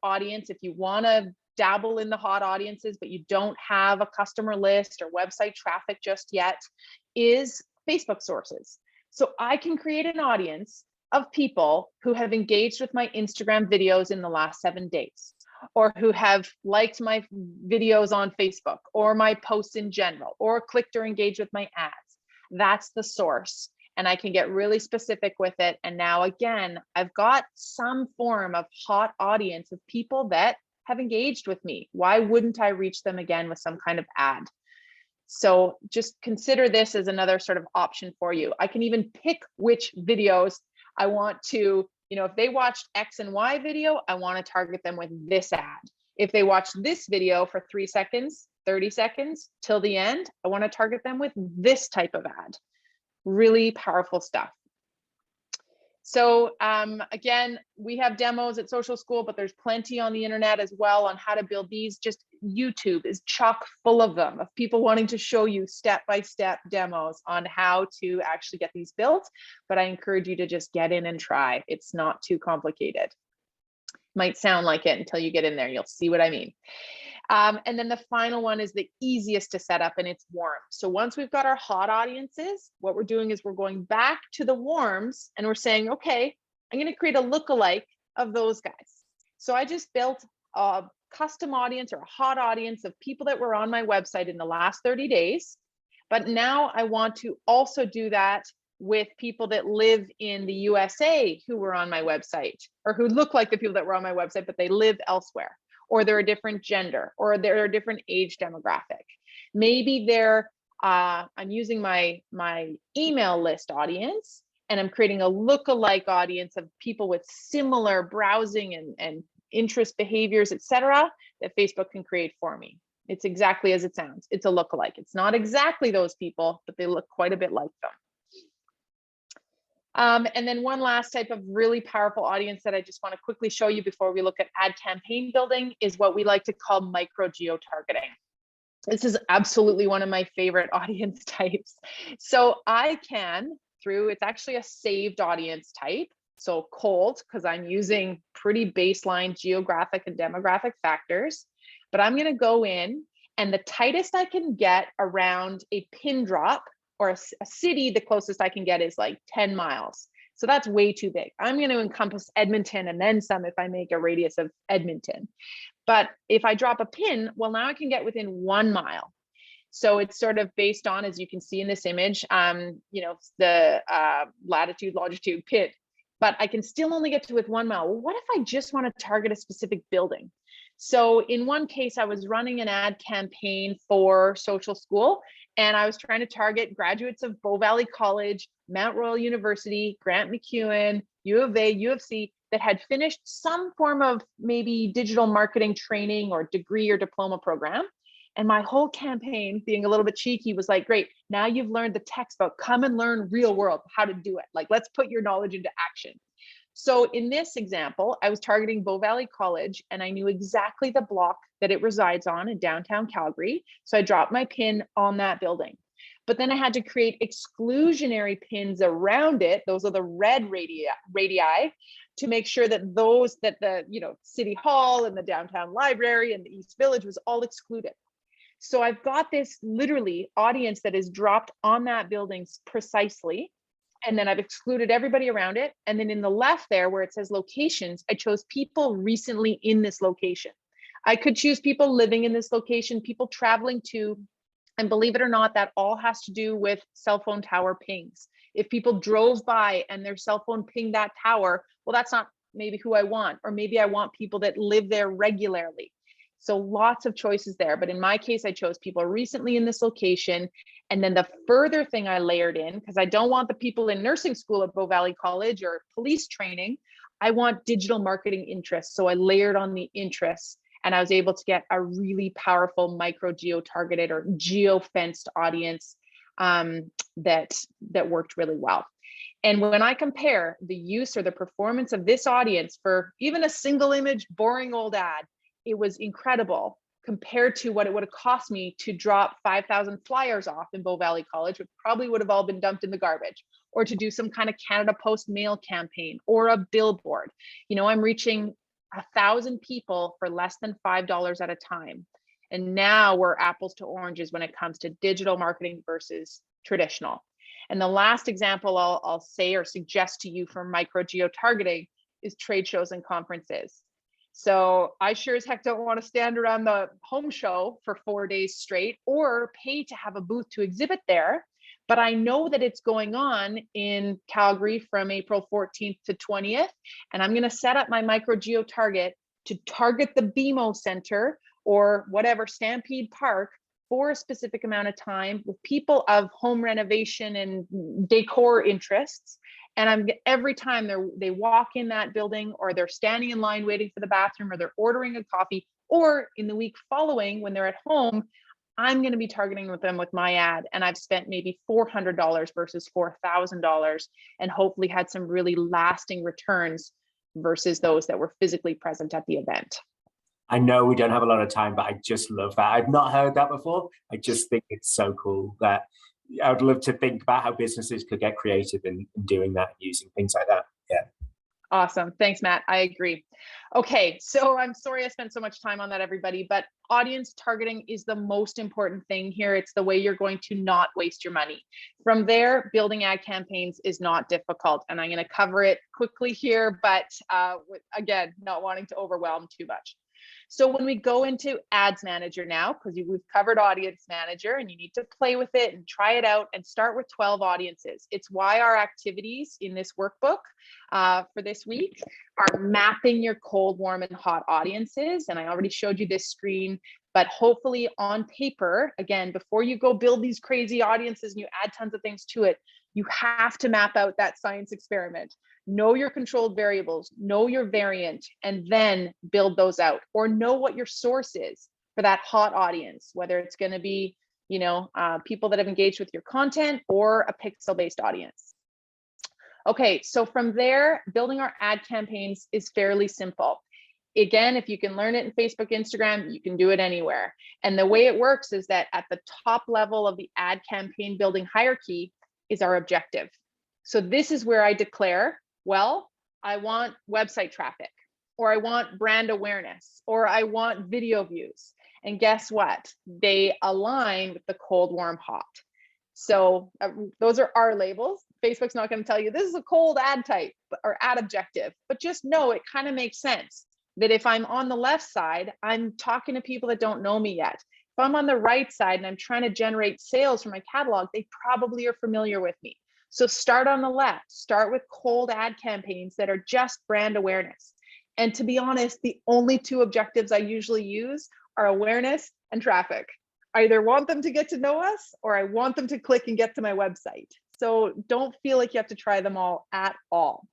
audience, if you want to dabble in the hot audiences, but you don't have a customer list or website traffic just yet, is Facebook sources. So I can create an audience of people who have engaged with my Instagram videos in the last 7 days, or who have liked my videos on Facebook or my posts in general, or clicked or engaged with my ads. That's the source. And I can get really specific with it. And now, again, I've got some form of hot audience of people that have engaged with me. Why wouldn't I reach them again with some kind of ad? So just consider this as another sort of option for you. I can even pick which videos I want to, if they watched X and Y video, I want to target them with this ad. If they watched this video for 3 seconds, 30 seconds till the end, I want to target them with this type of ad. Really powerful stuff. So again, we have demos at Social School, but there's plenty on the internet as well on how to build these. Just YouTube is chock full of them, of people wanting to show you step-by-step demos on how to actually get these built. But I encourage you to just get in and try. It's not too complicated. Might sound like it until you get in there. You'll see what I mean. And then the final one is the easiest to set up, and it's warm. So once we've got our hot audiences, what we're doing is we're going back to the warms and we're saying, okay, I'm going to create a lookalike of those guys. So I just built a custom audience or a hot audience of people that were on my website in the last 30 days. But now I want to also do that with people that live in the USA who were on my website, or who look like the people that were on my website, but they live elsewhere, or they're a different gender, or they're a different age demographic. Maybe they're, I'm using my email list audience, and I'm creating a lookalike audience of people with similar browsing and interest behaviors, etc., that Facebook can create for me. It's exactly as it sounds. It's a lookalike. It's not exactly those people, but they look quite a bit like them. And then one last type of really powerful audience that I just want to quickly show you before we look at ad campaign building is what we like to call micro geo-targeting. This is absolutely one of my favorite audience types. So I can, it's actually a saved audience type. So cold, because I'm using pretty baseline geographic and demographic factors, but I'm going to go in, and the tightest I can get around a pin drop or a city, the closest I can get is like 10 miles. So that's way too big. I'm going to encompass Edmonton and then some if I make a radius of Edmonton. But if I drop a pin, well, now I can get within 1 mile. So it's sort of based on, as you can see in this image, the latitude, longitude, pin. But I can still only get to with 1 mile. Well, what if I just want to target a specific building? So in one case, I was running an ad campaign for social school, and I was trying to target graduates of Bow Valley College, Mount Royal University, Grant MacEwan, U of A, U of C, that had finished some form of maybe digital marketing training or degree or diploma program. And my whole campaign, being a little bit cheeky, was like, great, now you've learned the textbook, come and learn real world how to do it. Like, let's put your knowledge into action. So in this example, I was targeting Bow Valley College, and I knew exactly the block that it resides on in downtown Calgary. So I dropped my pin on that building. But then I had to create exclusionary pins around it. Those are the red radii, to make sure that the City Hall and the downtown library and the East Village was all excluded. So I've got this literally audience that is dropped on that building precisely. And then I've excluded everybody around it. And then in the left there where it says locations, I chose people recently in this location. I could choose people living in this location, people traveling to, and believe it or not, that all has to do with cell phone tower pings. If people drove by and their cell phone pinged that tower, well, that's not maybe who I want, or maybe I want people that live there regularly. So lots of choices there. But in my case, I chose people recently in this location. And then the further thing I layered in, because I don't want the people in nursing school at Bow Valley College or police training, I want digital marketing interests. So I layered on the interests, and I was able to get a really powerful micro geo-targeted or geo-fenced audience that worked really well. And when I compare the use or the performance of this audience for even a single image, boring old ad, it was incredible compared to what it would have cost me to drop 5,000 flyers off in Bow Valley College, which probably would have all been dumped in the garbage, or to do some kind of Canada Post mail campaign or a billboard. I'm reaching 1,000 people for less than $5 at a time. And now we're apples to oranges when it comes to digital marketing versus traditional. And the last example I'll say or suggest to you for micro geo-targeting is trade shows and conferences. So I sure as heck don't want to stand around the home show for 4 days straight or pay to have a booth to exhibit there. But I know that it's going on in Calgary from April 14th to 20th. And I'm going to set up my micro geo target to target the BMO Center or whatever, Stampede Park, for a specific amount of time with people of home renovation and decor interests. And every time they walk in that building, or they're standing in line waiting for the bathroom, or they're ordering a coffee, or in the week following when they're at home, I'm going to be targeting with them with my ad. And I've spent maybe $400 versus $4,000, and hopefully had some really lasting returns versus those that were physically present at the event. I know we don't have a lot of time, but I just love that. I've not heard that before. I just think it's so cool that I would love to think about how businesses could get creative in doing that, using things like that. Yeah. Awesome. Thanks, Matt. I agree. Okay, so I'm sorry I spent so much time on that, everybody, but audience targeting is the most important thing here. It's the way you're going to not waste your money. From there, building ad campaigns is not difficult, and I'm going to cover it quickly here, but again, not wanting to overwhelm too much. So when we go into Ads Manager now, because we've covered Audience Manager, and you need to play with it and try it out and start with 12 audiences. It's why our activities in this workbook for this week are mapping your cold, warm, and hot audiences. And I already showed you this screen, but hopefully on paper, again, before you go build these crazy audiences and you add tons of things to it, you have to map out that science experiment. Know your controlled variables, know your variant, and then build those out, or know what your source is. for that hot audience, whether it's going to be, people that have engaged with your content or a pixel-based audience. Okay, so from there, building our ad campaigns is fairly simple. Again, if you can learn it in Facebook, Instagram, you can do it anywhere. And the way it works is that at the top level of the ad campaign building hierarchy is our objective. So this is where I declare, well, I want website traffic, or I want brand awareness, or I want video views. And guess what? They align with the cold, warm, hot. So those are our labels. Facebook's not going to tell you this is a cold ad type or ad objective, but just know it kind of makes sense that if I'm on the left side, I'm talking to people that don't know me yet. If I'm on the right side and I'm trying to generate sales from my catalog, they probably are familiar with me. So start on the left, start with cold ad campaigns that are just brand awareness. And to be honest, the only two objectives I usually use are awareness and traffic. I either want them to get to know us or I want them to click and get to my website. So don't feel like you have to try them all at all.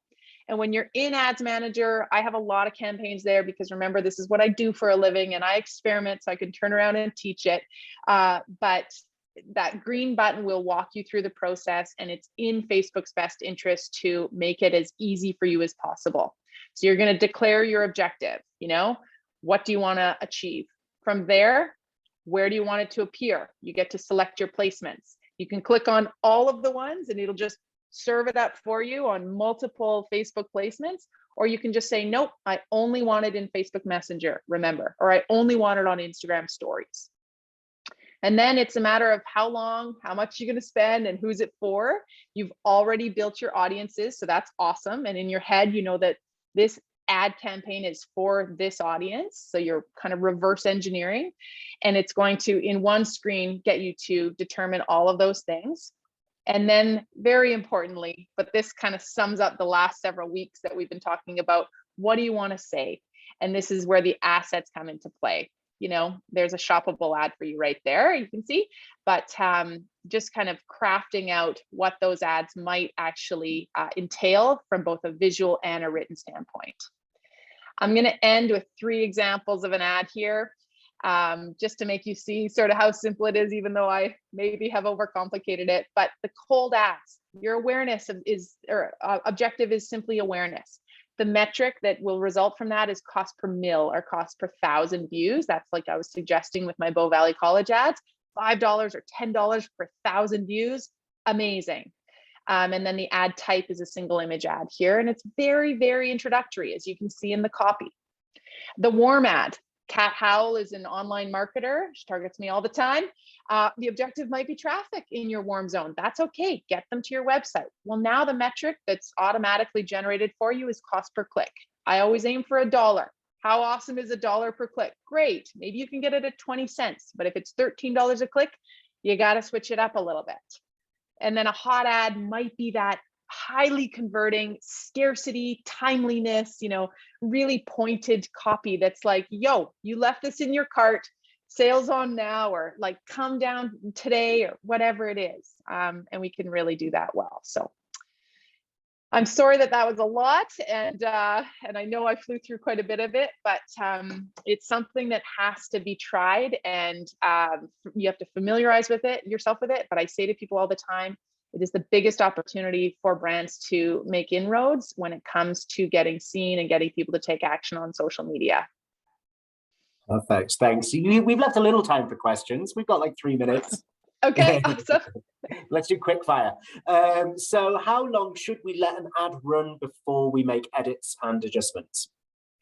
And when you're in Ads Manager, I have a lot of campaigns there because remember, this is what I do for a living and I experiment so I can turn around and teach it. But that green button will walk you through the process, and it's in Facebook's best interest to make it as easy for you as possible. So you're going to declare your objective, what do you want to achieve? From there, where do you want it to appear? You get to select your placements. You can click on all of the ones and it'll just serve it up for you on multiple Facebook placements, or you can just say, nope, I only want it in Facebook Messenger, remember, or I only want it on Instagram stories. And then it's a matter of how long, how much you're going to spend and who's it for. You've already built your audiences, so that's awesome. And in your head, you know that this ad campaign is for this audience. So you're kind of reverse engineering, and it's going to, in one screen, get you to determine all of those things. And then very importantly, but this kind of sums up the last several weeks that we've been talking about, what do you want to say? And this is where the assets come into play. There's a shoppable ad for you right there, you can see, but just kind of crafting out what those ads might actually entail from both a visual and a written standpoint. I'm going to end with 3 examples of an ad here, just to make you see sort of how simple it is, even though I maybe have overcomplicated it. But the cold ads, your awareness objective is simply awareness. The metric that will result from that is cost per mil or cost per 1,000 views. That's like I was suggesting with my Bow Valley College ads, $5 or $10 per 1,000 views. Amazing. And then the ad type is a single image ad here. And it's very, very introductory, as you can see in the copy. The warm ad. Kat Howell is an online marketer. She targets me all the time. The objective might be traffic in your warm zone. That's okay. Get them to your website. Well, now the metric that's automatically generated for you is cost per click. I always aim for $1. How awesome is $1 per click? Great. Maybe you can get it at 20 cents, but if it's $13 a click, you got to switch it up a little bit. And then a hot ad might be that highly converting scarcity, timeliness, really pointed copy that's like, yo, you left this in your cart, sales on now, or like come down today, or whatever it is. And we can really do that well. So I'm sorry that was a lot, and I know I flew through quite a bit of it, but it's something that has to be tried, and you have to familiarize yourself with it. But I say to people all the time, it is the biggest opportunity for brands to make inroads when it comes to getting seen and getting people to take action on social media. Perfect. Thanks. We've left a little time for questions. We've got like 3 minutes. Okay, awesome. Let's do quick fire. So how long should we let an ad run before we make edits and adjustments?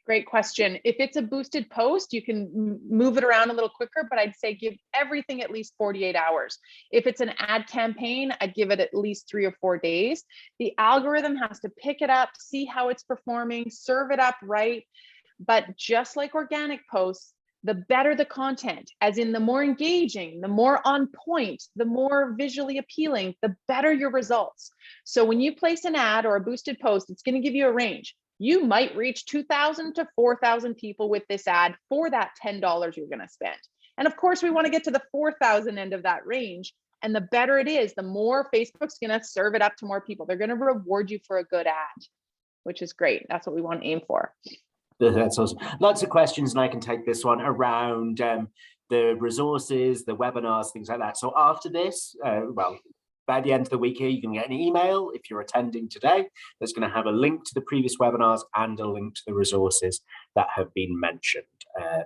Great question. If it's a boosted post, you can move it around a little quicker, but I'd say give everything at least 48 hours. If it's an ad campaign, I'd give it at least 3 or 4 days. The algorithm has to pick it up, see how it's performing, serve it up right. But just like organic posts, the better the content, as in the more engaging, the more on point, the more visually appealing, the better your results. So when you place an ad or a boosted post, it's going to give you a range. You might reach 2,000 to 4,000 people with this ad for that $10 you're going to spend. And of course, we want to get to the 4,000 end of that range. And the better it is, the more Facebook's going to serve it up to more people. They're going to reward you for a good ad, which is great. That's what we want to aim for. That's awesome. Lots of questions, and I can take this one around the resources, the webinars, things like that. So after this, well, by the end of the week here, you can get an email if you're attending today that's going to have a link to the previous webinars and a link to the resources that have been mentioned.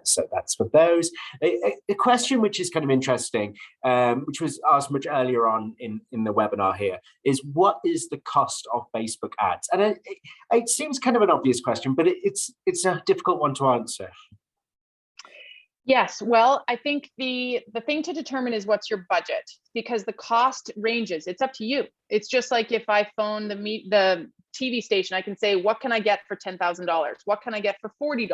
So that's for those. A question which is kind of interesting, which was asked much earlier on in the webinar here, is what is the cost of Facebook ads? And it seems kind of an obvious question, but it's a difficult one to answer. Yes, well, I think the thing to determine is what's your budget, because the cost ranges. It's up to you. It's just like if I phone the TV station, I can say, what can I get for $10,000? What can I get for $40?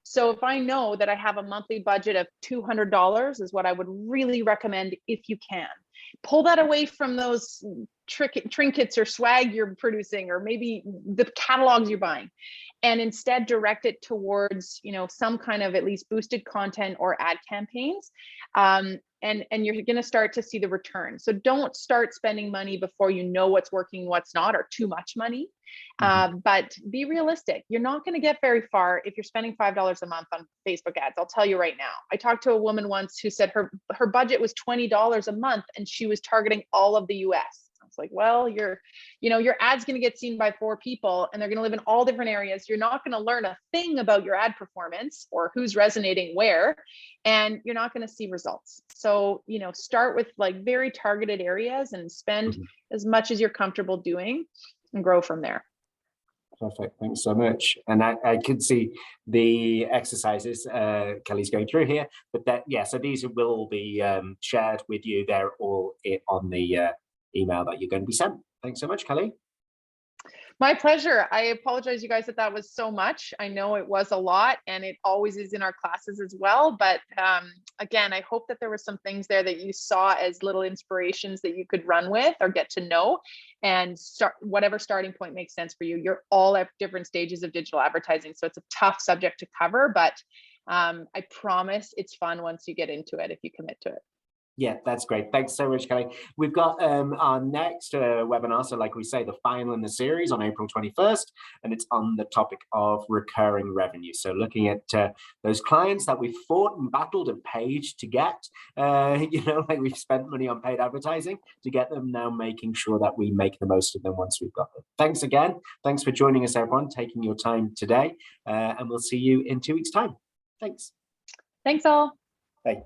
So if I know that I have a monthly budget of $200 is what I would really recommend if you can. Pull that away from those trinkets or swag you're producing, or maybe the catalogs you're buying, and instead direct it towards, some kind of at least boosted content or ad campaigns. And you're going to start to see the return. So don't start spending money before you know what's working, what's not, or too much money. But be realistic. You're not going to get very far if you're spending $5 a month on Facebook ads. I'll tell you right now. I talked to a woman once who said her budget was $20 a month and she was targeting all of the US. It's like, well, your ad's going to get seen by 4 people and they're going to live in all different areas. You're not going to learn a thing about your ad performance or who's resonating where, and you're not going to see results. So, start with like very targeted areas and spend as much as you're comfortable doing and grow from there. Perfect. Thanks so much. And I could see the exercises Kelly's going through here, but so these will all be shared with you. They're all on the email that you're going to be sent. Thanks so much, Kelly. My pleasure. I apologize, you guys, that was so much. I know it was a lot, and it always is in our classes as well. But again, I hope that there were some things there that you saw as little inspirations that you could run with or get to know, and start whatever starting point makes sense for you. You're all at different stages of digital advertising, so it's a tough subject to cover, but I promise it's fun once you get into it if you commit to it. Yeah, that's great. Thanks so much, Kelly. We've got our next webinar, so like we say, the final in the series on April 21st, and it's on the topic of recurring revenue. So looking at those clients that we've fought and battled and paid to get, like we've spent money on paid advertising to get them, now making sure that we make the most of them once we've got them. Thanks again. Thanks for joining us, everyone, taking your time today, and we'll see you in 2 weeks' time. Thanks. Thanks all. Bye.